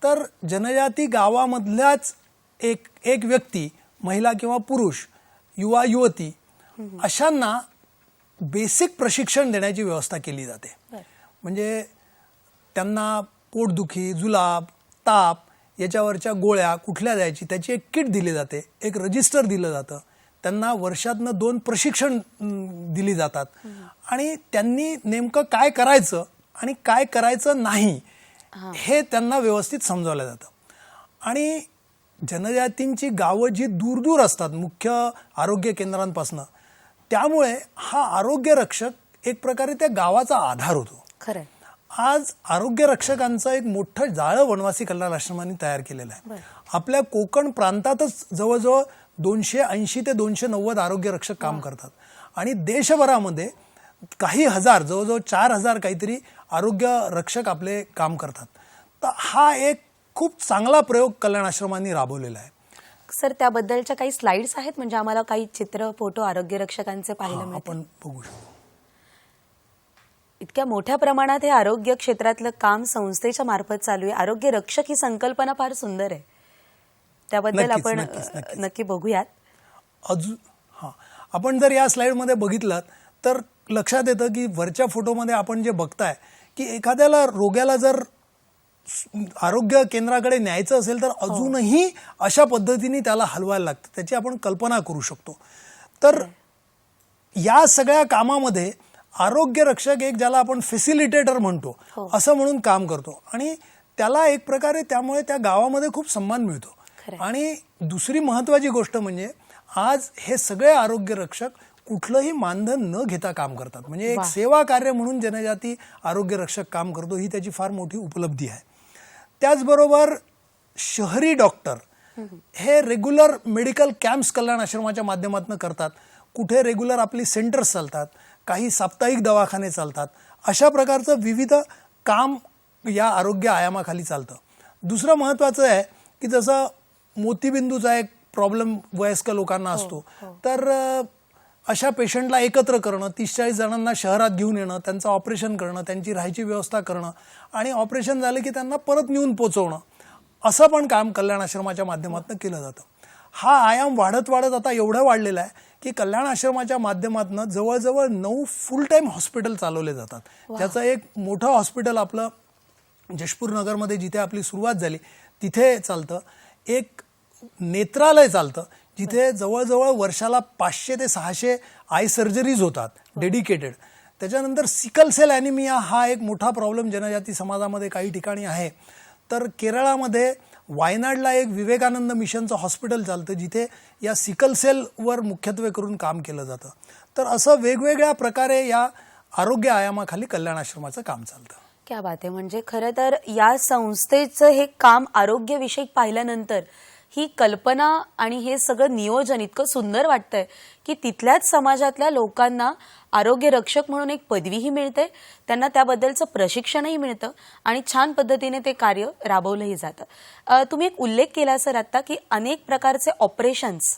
तर जनजाती गावामधल्याच एक व्यक्ती, महिला किंवा पुरुष, युवा युवती, अशांना बेसिक प्रशिक्षण देण्याची व्यवस्था केली जाते. म्हणजे त्यांना पोटदुखी, जुलाब, ताप याच्यावरच्या गोळ्या कुठल्या द्यायची त्याची एक किट दिली जाते, एक रजिस्टर दिलं जातं. त्यांना वर्षातनं 2 प्रशिक्षण दिली जातात आणि त्यांनी नेमकं काय करायचं आणि काय करायचं नाही हे त्यांना व्यवस्थित समजावलं जातं. आणि जनजातींची गावं जी दूर असतात मुख्य आरोग्य केंद्रांपासून, त्यामुळे हा आरोग्य रक्षक एक प्रकारे त्या गावाचा आधार होतो. खरं आज आरोग्य रक्षकांचं एक मोठं जाळं वनवासी कल्याण आश्रमाने तयार केलेलं आहे. आपल्या कोकण प्रांतातच जवळजवळ 280 ते 290 आरोग्य रक्षक काम करतात आणि देशभरामध्ये काही हजार, जवळजवळ 4000 काहीतरी आरोग्य रक्षक आपले काम करतात. तर हा एक खूप चांगला प्रयोग कल्याण आश्रमांनी राबवलेला आहे. सर, त्याबद्दलच्या काही स्लाइड्स आहेत, म्हणजे आम्हाला काही चित्र, फोटो आरोग्य रक्षकांचे पाहायला मिळतील. आपण बघू शकतो. इतक्या मोठ्या प्रमाणात हे आरोग्य क्षेत्रातलं काम संस्थेच्या मार्फत चालू आहे. आरोग्य रक्षक ही संकल्पना फार सुंदर आहे. त्याबद्दल नक्कीच, आपण नक्कीच. नक्की बघूयात. अजून हां, आपण जर या स्लाइडमध्ये बघितलं तर लक्षात येतं की वरच्या फोटोमध्ये आपण जे बघताय की एखाद्याला रोग्याला जर आरोग्य केंद्राकडे न्यायचं असेल तर अजूनही अशा पद्धतीने त्याला हलवायला लागतं. त्याची आपण कल्पना करू शकतो. तर या सगळ्या कामामध्ये आरोग्य रक्षक एक ज्याला आपण फॅसिलिटेटर म्हणतो असं म्हणून काम करतो आणि त्याला एक प्रकारे त्यामुळे त्या गावामध्ये खूप सन्मान मिळतो. आणि दुसरी महत्वाची गोष्ट म्हणजे आज हे सगळे आरोग्य रक्षक कुठलंही मानधन न घेता काम करतात. म्हणजे एक सेवा कार्य म्हणून जनजाती आरोग्य रक्षक काम करतो, ही त्याची फार मोठी उपलब्धी आहे. त्याचबरोबर शहरी डॉक्टर हे रेग्युलर मेडिकल कॅम्प्स कल्याण आश्रमाच्या माध्यमातून करतात. कुठे रेग्युलर आपली सेंटर्स चालतात, काही साप्ताहिक दवाखाने चालतात. अशा प्रकारचं विविध काम या आरोग्य आयामाखाली चालतं. दुसरं महत्त्वाचं आहे की जसं मोतीबिंदूचा एक प्रॉब्लेम वयस्क लोकांना असतो, तर अशा पेशंटला एकत्र करणं, 30-40 जणांना शहरात घेऊन येणं, त्यांचं ऑपरेशन करणं, त्यांची राहायची व्यवस्था करणं आणि ऑपरेशन झालं की त्यांना परत नेऊन पोचवणं, असं पण काम कल्याण आश्रमाच्या माध्यमातून केलं जातं. हा आयाम वाढत वाढत आता एवढा वाढलेला आहे की कल्याण आश्रमाच्या माध्यमातून जवळजवळ 9 फुल टाईम हॉस्पिटल चालवले जातात. त्याचं एक मोठं हॉस्पिटल आपलं जशपूर नगरमध्ये जिथे आपली सुरुवात झाली तिथे चालतं. एक नेत्रालय चालतं जिथे जवळजवळ वर्षाला 500 ते 600 आय सर्जरीज होतात डेडिकेटेड. त्याच्यानंतर सिकल सेल ॲनिमिया हा एक मोठा प्रॉब्लेम जनजाती समाजामध्ये काही ठिकाणी आहे. तर केरळामध्ये वायनाडला एक विवेकानंद मिशनचं हॉस्पिटल चालतं जिथे या सिकल सेलवर मुख्यत्वे करून काम केलं जातं. तर असं वेगवेगळ्या प्रकारे या आरोग्य आयामाखाली कल्याण आश्रमाचं काम चालतं. क्या बात आहे. म्हणजे खरं तर या संस्थेचं हे काम आरोग्यविषयक पाहिल्यानंतर ही कल्पना आणि हे सगळं नियोजन इतकं सुंदर वाटतंय की तिथल्याच समाजातल्या लोकांना आरोग्य रक्षक म्हणून एक पदवीही मिळते, त्यांना त्याबद्दलचं प्रशिक्षणही मिळतं आणि छान पद्धतीने ते कार्य राबवलंही जातं. तुम्ही एक उल्लेख केला सर आता की अनेक प्रकारचे ऑपरेशन्स,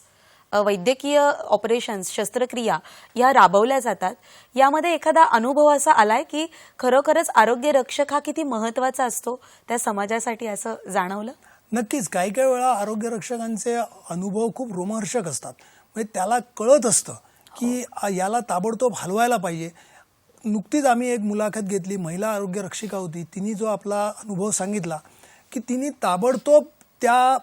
वैद्यकीय ऑपरेशन्स, शस्त्रक्रिया या राबवल्या जातात. यामध्ये एखादा अनुभव असा आलाय की खरोखरच आरोग्य रक्षक हा किती महत्त्वाचा असतो त्या समाजासाठी, असं जाणवलं? नक्कीच. काही काही वेळा आरोग्य रक्षकांचे अनुभव खूप रोमहर्षक असतात. म्हणजे त्याला कळत असतं की याला ताबडतोब हलवायला पाहिजे. नुकतीच आम्ही एक मुलाखत घेतली, महिला आरोग्य रक्षिका होती. तिने जो आपला अनुभव सांगितला की तिने ताबडतोब त्या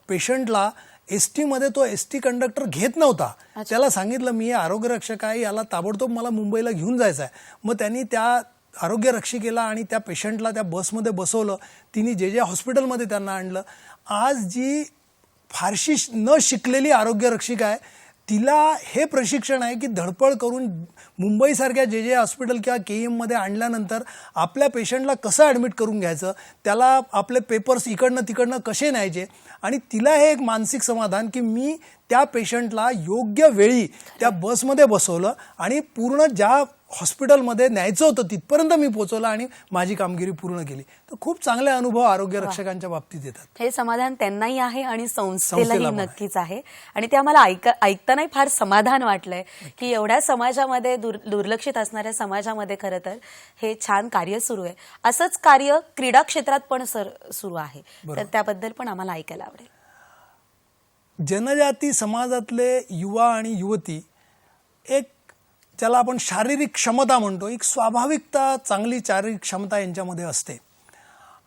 पेशंटला एसटीमध्ये, तो एसटी कंडक्टर घेत नव्हता, त्याला सांगितलं मी आरोग्य रक्षक आहे, याला ताबडतोब मला मुंबईला घेऊन जायचं आहे. मग त्यांनी त्या आरोग्य रक्षिकेला आणि त्या पेशंटला त्या बसमध्ये बसवलं. तिने जे हॉस्पिटलमध्ये त्यांना आणलं. आज जी फारशी न शिकलेली आरोग्य रक्षिका आहे तिला हे प्रशिक्षण आहे की धडपड करून मुंबईसारख्या जे हॉस्पिटल किंवा KEMमध्ये आणल्यानंतर आपल्या पेशंटला कसं ॲडमिट करून घ्यायचं, त्याला आपले पेपर्स इकडनं तिकडनं कसे न्यायचे. आणि तिला हे एक मानसिक समाधान की मी त्या पेशंटला योग्य वेळी त्या बसमध्ये बसवलं आणि पूर्ण ज्या हॉस्पिटलमध्ये न्यायचं होतं तिथपर्यंत मी पोहोचवलं आणि माझी कामगिरी पूर्ण केली. तर खूप चांगले अनुभव आरोग्य रक्षकांच्या बाबतीत येतात. हे समाधान त्यांनाही आहे आणि संस्थेलाही नक्कीच आहे. आणि ते आम्हाला ऐकतानाही फार समाधान वाटलंय की एवढ्या समाजामध्ये, दुर्लक्षित असणाऱ्या समाजामध्ये खरं तर हे छान कार्य सुरू आहे. असंच कार्य क्रीडा क्षेत्रात पण सुरू आहे, तर त्याबद्दल पण आम्हाला ऐकायला आवडेल. जनजाती समाजातले युवा आणि युवती एक ज्याला आपण शारीरिक क्षमता म्हणतो, एक स्वाभाविकता, चांगली शारीरिक क्षमता यांच्यामध्ये असते.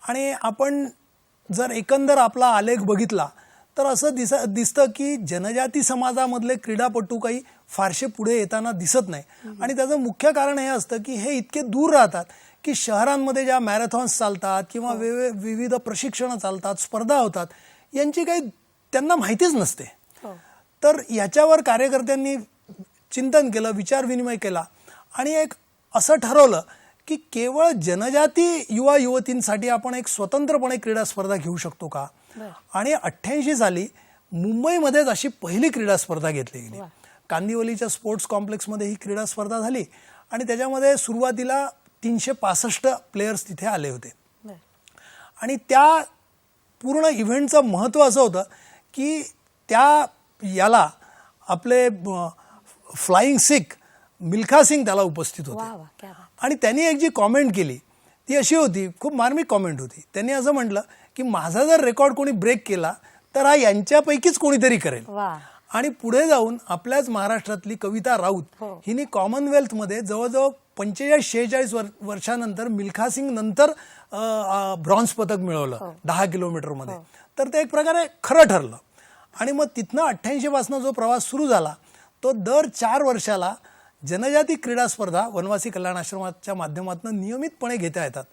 आणि आपण जर एकंदर आपला आलेख बघितला तर असं दिसतं की जनजाती समाजामधले क्रीडापटू काही फारसे पुढे येताना दिसत नाही. आणि त्याचं मुख्य कारण हे असतं की हे इतके दूर राहतात की शहरांमध्ये ज्या मॅरेथॉन्स चालतात किंवा विविध प्रशिक्षणं चालतात, स्पर्धा होतात, यांची काही त्यांना माहितीच नसते. तर याच्यावर कार्यकर्त्यांनी चिंतन केलं, विचारविनिमय केला आणि एक असं ठरवलं की केवळ जनजाती युवा युवतींसाठी आपण एक स्वतंत्रपणे क्रीडा स्पर्धा घेऊ शकतो का. आणि 88 साली मुंबईमध्येच अशी पहिली क्रीडा स्पर्धा घेतली गेली. कांदिवलीच्या स्पोर्ट्स कॉम्प्लेक्समध्ये ही क्रीडा स्पर्धा झाली आणि त्याच्यामध्ये सुरुवातीला 365 प्लेयर्स तिथे आले होते. आणि त्या पूर्ण इव्हेंटचं महत्त्व असं होतं की त्या याला आपले फ्लाइंग सिख मिल्खा सिंग त्याला उपस्थित वा होते. वा क्या बात. आणि त्यांनी एक जी कॉमेंट केली ती अशी होती, खूप मार्मिक कॉमेंट होती. त्यांनी असं म्हटलं की माझा जर रेकॉर्ड कोणी ब्रेक केला तर हा यांच्यापैकीच कोणीतरी करेल. वा. आणि पुढे जाऊन आपल्याच महाराष्ट्रातली कविता राऊत हो. हिने कॉमनवेल्थमध्ये जवळजवळ 45-46 वर्षानंतर मिल्खा सिंग नंतर ब्रॉन्झ पदक मिळवलं 10 किलोमीटरमध्ये. तर ते एक प्रकारे खरं ठरलं. आणि मग तिथनं 88 पासून जो प्रवास सुरू झाला तो दर 4 वर्षाला जनजाती क्रीडा स्पर्धा वनवासी कल्याण आश्रमाच्या माध्यमातून नियमितपणे घेता येतात.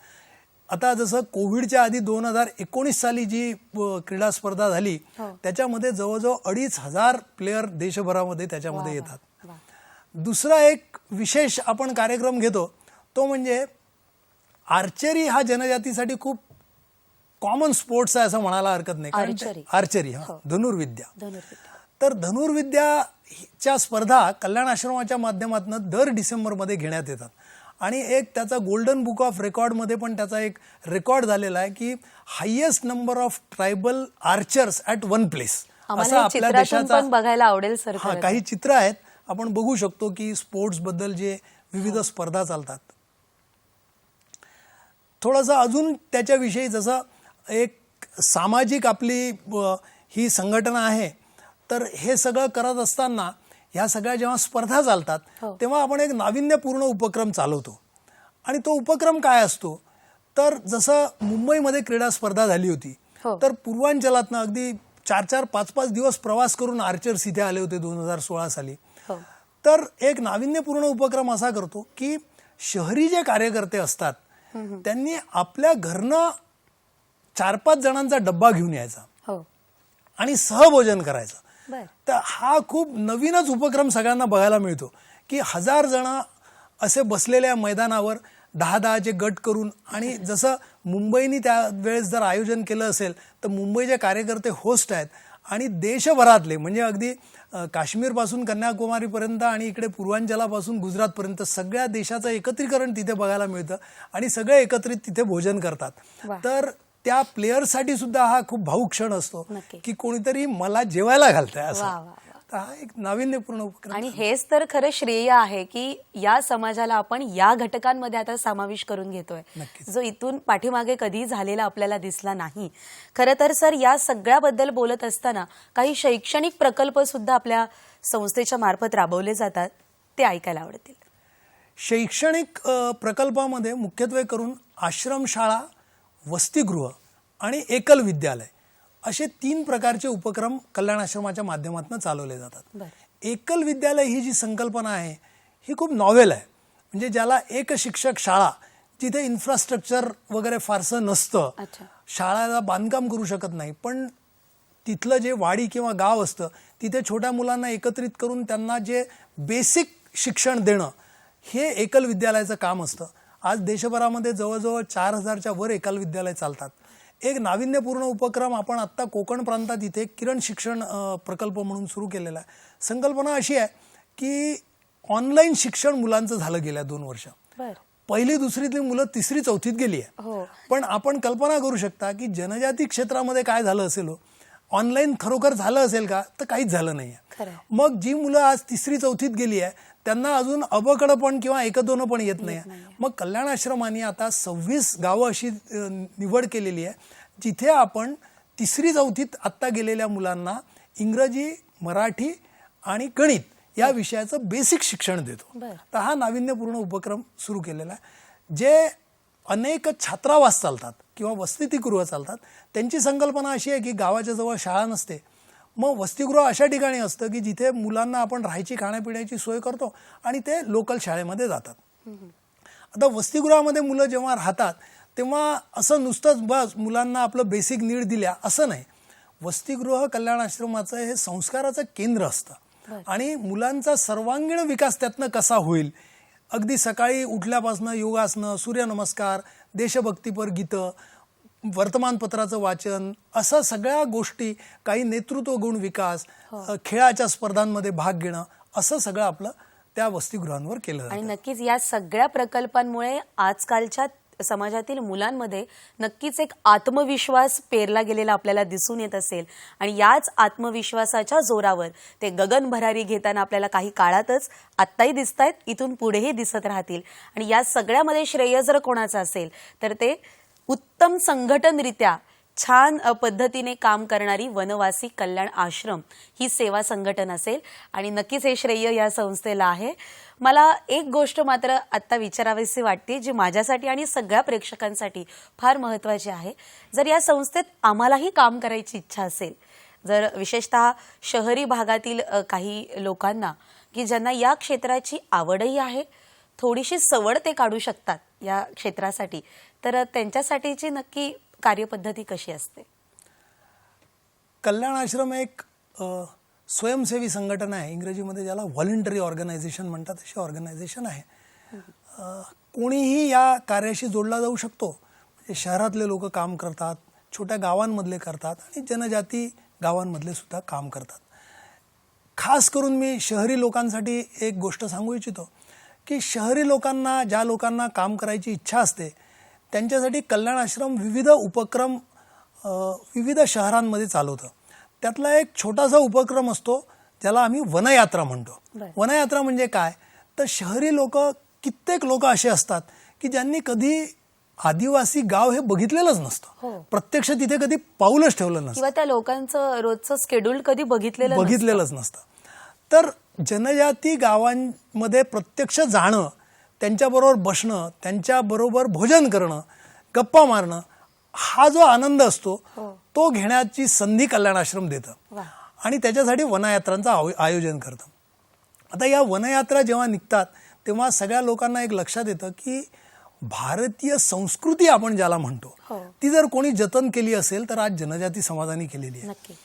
आता जसं कोविडच्या आधी 2019 साली जी क्रीडा स्पर्धा झाली त्याच्यामध्ये जवळजवळ 2,500 प्लेयर देशभरामध्ये त्याच्यामध्ये येतात. दुसरा एक विशेष आपण कार्यक्रम घेतो तो म्हणजे आर्चरी. हा जनजातीसाठी खूप कॉमन स्पोर्ट्स आहे असं म्हणायला हरकत नाही. आर्चरी हा धनुर्विद्या. तर धनुर्विद्याच्या स्पर्धा कल्याण आश्रमाच्या माध्यमातून दर डिसेंबरमध्ये घेण्यात येतात. आणि एक त्याचा गोल्डन बुक ऑफ रेकॉर्डमध्ये पण त्याचा एक रेकॉर्ड झालेला आहे की highest number of tribal archers at one place. असं आपल्या देशाचा बघायला आवडेल सर. हा काही चित्र आहेत आपण बघू शकतो की स्पोर्ट्स बद्दल जे विविध स्पर्धा चालतात. थोडंसं अजून त्याच्याविषयी जसं एक सामाजिक आपली ही संघटना आहे तर हे सगळं करत असताना ह्या सगळ्या जेव्हा स्पर्धा चालतात तेव्हा आपण एक नाविन्यपूर्ण उपक्रम चालवतो. आणि तो उपक्रम काय असतो तर जसं मुंबईमध्ये क्रीडा स्पर्धा झाली होती तर पूर्वांचलातनं अगदी 4-4, 5-5 दिवस प्रवास करून आर्चर्स इथे आले होते 2016 साली. तर एक नाविन्यपूर्ण उपक्रम असा करतो की शहरी जे कार्यकर्ते असतात त्यांनी आपल्या घरनं 4-5 जणांचा डब्बा घेऊन यायचा आणि सहभोजन करायचं. तर हा खूप नवीनच उपक्रम सगळ्यांना बघायला मिळतो की 1000 जण असे बसलेल्या मैदानावर 10-10चे गट करून. आणि जसं मुंबईने त्यावेळेस जर आयोजन केलं असेल तर मुंबईचे कार्यकर्ते होस्ट आहेत आणि देशभरातले म्हणजे अगदी काश्मीरपासून कन्याकुमारीपर्यंत आणि इकडे पूर्वांचलापासून गुजरातपर्यंत सगळ्या देशाचं एकत्रीकरण तिथे बघायला मिळतं आणि सगळे एकत्रित तिथे भोजन करतात. तर त्या प्लेयरसाठी सुद्धा हा खूप भावूक क्षण असतो की कोणीतरी मला जेवायला घालतंय असं. हा एक नाविन्यपूर्ण उपक्रम. आणि हेच तर खरं श्रेय आहे की या समाजाला आपण या घटकांमध्ये आता समावेश करून घेतोय जो इथून पाठीमागे कधी झालेला आपल्याला दिसला नाही. खरं तर सर या सगळ्याबद्दल बोलत असताना काही शैक्षणिक प्रकल्प सुद्धा आपल्या संस्थेच्या मार्फत राबवले जातात ते ऐकायला आवडतील. शैक्षणिक प्रकल्पामध्ये मुख्यत्वे करून आश्रमशाळा, वसतिगृह आणि एकल विद्यालय असे 3 प्रकारचे उपक्रम कल्याण आश्रमाच्या माध्यमातून चालवले जातात. एकल विद्यालय ही जी संकल्पना आहे ही खूप नॉवेल आहे. म्हणजे ज्याला एक शिक्षक शाळा जिथे इन्फ्रास्ट्रक्चर वगैरे फारसं नसतं, शाळेला बांधकाम करू शकत नाही, पण तिथलं जे वाडी किंवा गाव असतं तिथे छोट्या मुलांना एकत्रित करून त्यांना जे बेसिक शिक्षण देणं हे एकल विद्यालयाचं काम असतं. आज देशभरामध्ये जवळजवळ 4000च्या वर एकल विद्यालय चालतात. एक नाविन्यपूर्ण उपक्रम आपण आत्ता कोकण प्रांतात इथे किरण शिक्षण प्रकल्प म्हणून सुरू केलेला आहे. संकल्पना अशी आहे की ऑनलाईन शिक्षण मुलांचं झालं गेल्या 2 वर्षात. पहिली दुसरीतली मुलं 3री 4थीत गेली आहे. पण आपण कल्पना करू शकता की जनजाती क्षेत्रामध्ये काय झालं असेल हो. ऑनलाईन खरोखर झालं असेल का तर काहीच झालं नाही आहे. मग जी मुलं आज 3री 4थीत गेली आहे त्यांना अजून अबकडं पण किंवा 1-2 पण येत नाही. मग कल्याण आश्रमाने आता 26 गावं अशी निवड केलेली आहे जिथे आपण 3री 4थीत आत्ता गेलेल्या मुलांना इंग्रजी, मराठी आणि गणित या विषयाचं बेसिक शिक्षण देतो. तर हा नाविन्यपूर्ण उपक्रम सुरू केलेला आहे. जे अनेक छात्रावास चालतात किंवा वसतिगृह चालतात त्यांची संकल्पना अशी आहे की गावाच्या जवळ शाळा नसते. मग वसतिगृह अशा ठिकाणी असतं की जिथे मुलांना आपण राहायची खाण्यापिण्याची सोय करतो आणि ते लोकल शाळेमध्ये जातात. आता वसतिगृहामध्ये मुलं जेव्हा राहतात तेव्हा असं नुसतंच बस मुलांना आपलं बेसिक नीड दिल्या असं नाही. वसतिगृह कल्याण आश्रमाचं हे संस्काराचं केंद्र असतं आणि मुलांचा सर्वांगीण विकास त्यातनं कसा होईल. अगदी सकाळी उठल्यापासनं योगासनं, सूर्यनमस्कार, देशभक्तीपर गीतं, वर्तमानपत्राचं वाचन, असं सगळ्या गोष्टी, काही नेतृत्व गुण विकास, खेळाच्या स्पर्धांमध्ये भाग घेणं, असं सगळं आपलं त्या वसतिगृहांवर केलं जातं. आणि नक्कीच या सगळ्या प्रकल्पांमुळे आजकालच्या समाजातील मुलांमध्ये नक्कीच एक आत्मविश्वास पेरला गेलेला आपल्याला दिसून येत असेल आणि याच आत्मविश्वासाच्या जोरावर ते गगन भरारी घेताना आपल्याला काही काळातच आत्ताही दिसत आहेत, इथून पुढेही दिसत राहतील. आणि या सगळ्यामध्ये श्रेय जर कोणाचं असेल तर ते उत्तम संघटनरित्या छान पद्धतीने काम करणारी वनवासी कल्याण आश्रम ही सेवा संघटन असेल आणि नक्कीच हे श्रेय या संस्थेला आहे. मला एक गोष्ट मात्र आत्ता विचारावीशी वाटते जी माझ्यासाठी आणि सगळ्या प्रेक्षकांसाठी फार महत्त्वाची आहे. जर या संस्थेत आम्हालाही काम करायची इच्छा असेल, जर विशेषतः शहरी भागातील काही लोकांना की ज्यांना या क्षेत्राची आवडही आहे, थोडीशी सवड ते काढू शकतात या क्षेत्रासाठी, तर त्यांच्यासाठीची नक्की कार्यपद्धती कशी असते? कल्याण आश्रम एक स्वयंसेवी संघटना आहे. इंग्रजीमध्ये ज्याला व्हॉलंटरी ऑर्गनायझेशन म्हणतात, अशी ऑर्गनायझेशन आहे. कोणीही या कार्याशी जोडला जाऊ शकतो. म्हणजे शहरातले लोक काम करतात, छोट्या गावांमधले करतात आणि जनजाती गावांमधले सुद्धा काम करतात. खास करून मी शहरी लोकांसाठी एक गोष्ट सांगू इच्छितो की शहरी लोकांना, ज्या लोकांना काम करायची इच्छा असते, त्यांच्यासाठी कल्याण आश्रम विविध उपक्रम विविध शहरांमध्ये चालवतं. त्यातला एक छोटासा उपक्रम असतो ज्याला आम्ही वनयात्रा म्हणतो. वनयात्रा म्हणजे काय, तर शहरी लोक, कित्येक लोक असे असतात की ज्यांनी कधी आदिवासी गाव हे बघितलेलंच नसतं, प्रत्यक्ष तिथे कधी पाऊलच ठेवलं नसतं किंवा त्या लोकांचं रोजचं शेड्यूल कधी बघितलेलंच नसतं. तर जनजाती गावांमध्ये प्रत्यक्ष जाणं, त्यांच्याबरोबर बसणं, त्यांच्याबरोबर भोजन करणं, गप्पा मारणं, हा जो आनंद असतो तो घेण्याची संधी कल्याण आश्रम देतं आणि त्याच्यासाठी वनयात्रांचं आयोजन करतं. आता या वनयात्रा जेव्हा निघतात तेव्हा सगळ्या लोकांना एक लक्षात येतं की भारतीय संस्कृती आपण ज्याला म्हणतो ती जर कोणी जतन केली असेल तर आज जनजाती समाजाने केलेली आहे.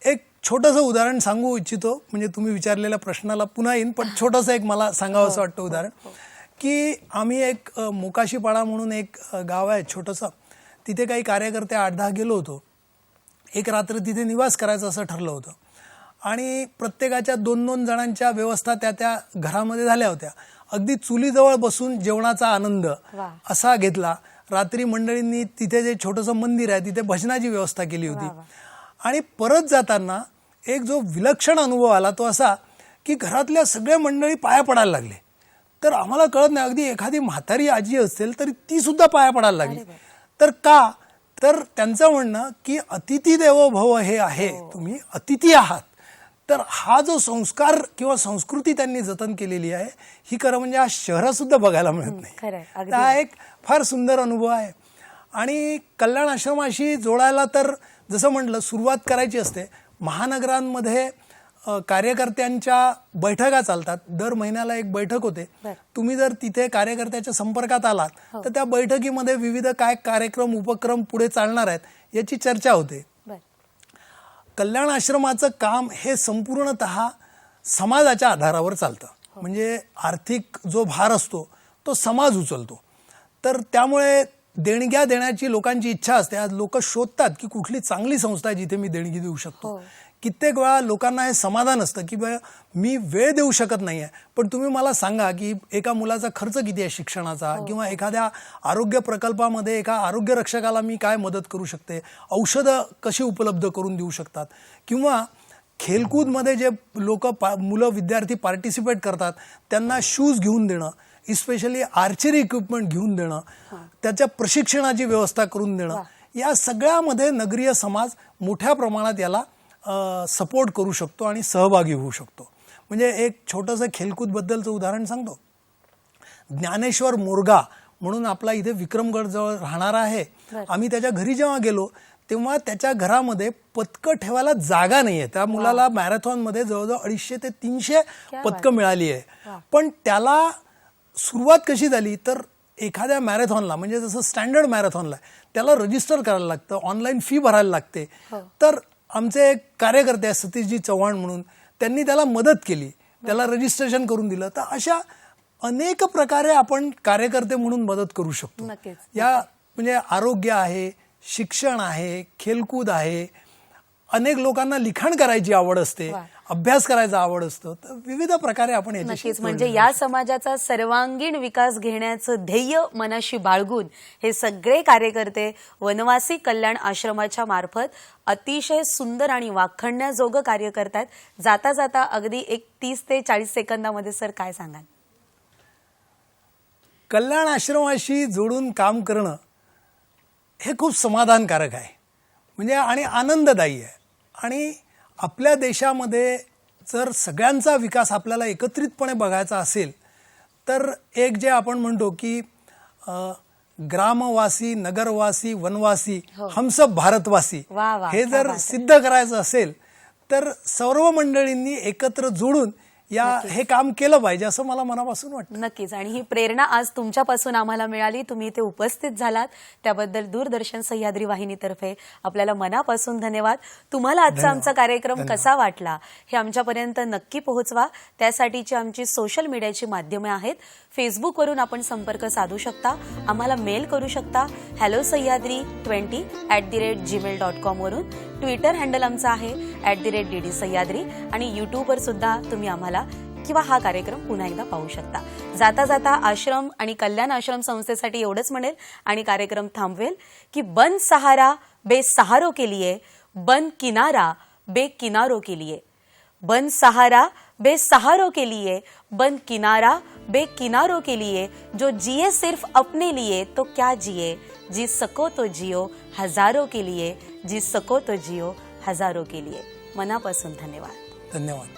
एक छोटंसं उदाहरण सांगू इच्छितो, म्हणजे तुम्ही विचारलेल्या प्रश्नाला पुन्हा येईन, पण छोटंसं एक मला सांगावं असं वाटतं उदाहरण की आम्ही एक मोकाशीपाडा म्हणून एक गाव आहे छोटंसं, तिथे काही कार्यकर्ते 8-10 गेलो होतो. एक रात्र तिथे निवास करायचं असं ठरलं होतं आणि प्रत्येकाच्या 2-2 जणांच्या व्यवस्था त्या घरामध्ये झाल्या होत्या. अगदी चुलीजवळ बसून जेवणाचा आनंद असा घेतला. रात्री मंडळींनी तिथे जे छोटंसं मंदिर आहे तिथे भजनाची व्यवस्था केली होती. आणि परत जाताना एक जो विलक्षण अनुभव आला तो असा की घरातल्या सगळ्या मंडळी पाया पडायला लागले. तर आम्हाला कळत नाही, अगदी एखादी म्हातारी आजी असेल तरी ती सुद्धा पाया पडायला लागली. तर का, तर त्यांचं म्हणणं की अतिथी देवो भव हे आहे, तुम्ही अतिथी आहात. तर हा जो संस्कार किंवा संस्कृती त्यांनी जतन केलेली आहे ही खरं म्हणजे आज शहरात सुद्धा बघायला मिळत नाही. हा एक फार सुंदर अनुभव आहे. आणि कल्याण आश्रमाशी जोडायला तर जसं म्हटलं सुरुवात करायची असते. महानगरांमध्ये कार्यकर्त्यांच्या बैठका चालतात, दर महिन्याला एक बैठक होते. तुम्ही जर तिथे कार्यकर्त्याच्या संपर्कात आलात तर त्या बैठकीमध्ये विविध काय कार्यक्रम उपक्रम पुढे चालणार आहेत याची चर्चा होते. कल्याण आश्रमाचं काम हे संपूर्णतः समाजाच्या आधारावर चालतं. म्हणजे आर्थिक जो भार असतो तो समाज उचलतो. तर त्यामुळे देणग्या देण्याची लोकांची इच्छा असते. आज लोक शोधतात की कुठली चांगली संस्था आहे जिथे मी देणगी देऊ शकतो. कित्येक वेळा लोकांना हे समाधान असतं की मी वेळ देऊ शकत नाही आहे, पण तुम्ही मला सांगा की एका मुलाचा खर्च किती आहे शिक्षणाचा, किंवा एखाद्या आरोग्य प्रकल्पामध्ये एका आरोग्य रक्षकाला मी काय मदत करू शकते, औषधं कशी उपलब्ध करून देऊ शकतात, किंवा खेलकूदमध्ये जे मुलं विद्यार्थी पार्टिसिपेट करतात त्यांना शूज घेऊन देणं, इस्पेशली आर्चरी इक्विपमेंट घेऊन देणं, त्याच्या प्रशिक्षणाची व्यवस्था करून देणं, या सगळ्यामध्ये नगरीय समाज मोठ्या प्रमाणात याला सपोर्ट करू शकतो आणि सहभागी होऊ शकतो. म्हणजे एक छोटंसं खेलकूदबद्दलचं उदाहरण सांगतो. ज्ञानेश्वर मोरगा म्हणून आपला इथे विक्रमगड जवळ राहणारा आहे. आम्ही त्याच्या घरी जेव्हा गेलो तेव्हा त्याच्या घरामध्ये पदकं ठेवायला जागा नाहीये. त्या मुलाला मॅरेथॉनमध्ये जवळजवळ 250 ते 300 पदकं मिळाली आहे. पण त्याला सुरुवात कशी झाली तर एखाद्या मॅरेथॉनला, म्हणजे जसं स्टँडर्ड मॅरेथॉनला त्याला रजिस्टर करायला लागतं, ऑनलाईन फी भरायला लागते. तर आमचे एक कार्यकर्ते आहेत सतीशजी चव्हाण म्हणून, त्यांनी त्याला मदत केली, त्याला रजिस्ट्रेशन करून दिलं. तर अशा अनेक प्रकारे आपण कार्यकर्ते म्हणून मदत करू शकतो. या म्हणजे आरोग्य आहे, शिक्षण आहे, खेलकूद आहे, अनेक लोकांना लिखाण करायची आवड असते, अभ्यास करायचा आवड असतो. तर विविध प्रकारे आपण याच्याशी नक्कीच, म्हणजे या समाजाचा सर्वांगीण विकास घेण्याचं ध्येय मनाशी बाळगून हे सगळे कार्यकर्ते वनवासी कल्याण आश्रमाच्या मार्फत अतिशय सुंदर आणि वाखाणण्याजोगं कार्य करतात. जाता जाता अगदी 30 ते 40 सेकंदामध्ये सर काय सांगाल? कल्याण आश्रमाशी जोडून काम करणं हे खूप समाधानकारक आहे, म्हणजे आणि आनंददायी आहे. आणि आपल्या देशामध्ये जर सगळ्यांचा विकास आपल्याला एकत्रितपणे बघायचा असेल तर एक जे आपण म्हणतो की ग्रामवासी, नगरवासी, वनवासी, हम सब भारतवासी, वा वा, हे जर सिद्ध करायचं असेल तर सर्व मंडळींनी एकत्र जोडून हे काम केलं पाहिजे असं मला मनापासून वाटतं. नक्कीच, आणि ही प्रेरणा आज तुमच्यापासून आम्हाला मिळाली. तुम्ही इथे उपस्थित झालात त्याबद्दल दूरदर्शन सह्याद्री वाहिनीतर्फे आपल्याला मनापासून धन्यवाद. तुम्हाला आजचा आमचा कार्यक्रम कसा वाटला हे आमच्यापर्यंत नक्की पोहोचवा. त्यासाठीची आमची सोशल मीडियाची माध्यमे आहेत. फेसबुकवरून आपण संपर्क साधू शकता, आम्हाला मेल करू शकता hellosahyadri20@gmail.com वरून. ट्विटर हँडल आमचा आहे @DD सह्याद्री, आणि यूट्यूबवर सुद्धा तुम्ही आम्हाला किंवा हा कार्यक्रम पुन्हा एकदा पाहू शकता. जाता जाता आश्रम आणि कल्याण आश्रम संस्थेसाठी एवढंच म्हणेल आणि कार्यक्रम थांबवेल की बन सहारा बेसहारों के लिए, बन किनारा बेकिनारों के लिए. बन सहारा बेसहारों के लिए, बन किनारा बेकिनारों के लिए. जो जिए सिर्फ अपने लिए तो क्या जिए, जी सको तो जियो हजारों के लिए, जी सको तो जियो हजारों के लिए. मनापासून धन्यवाद. धन्यवाद.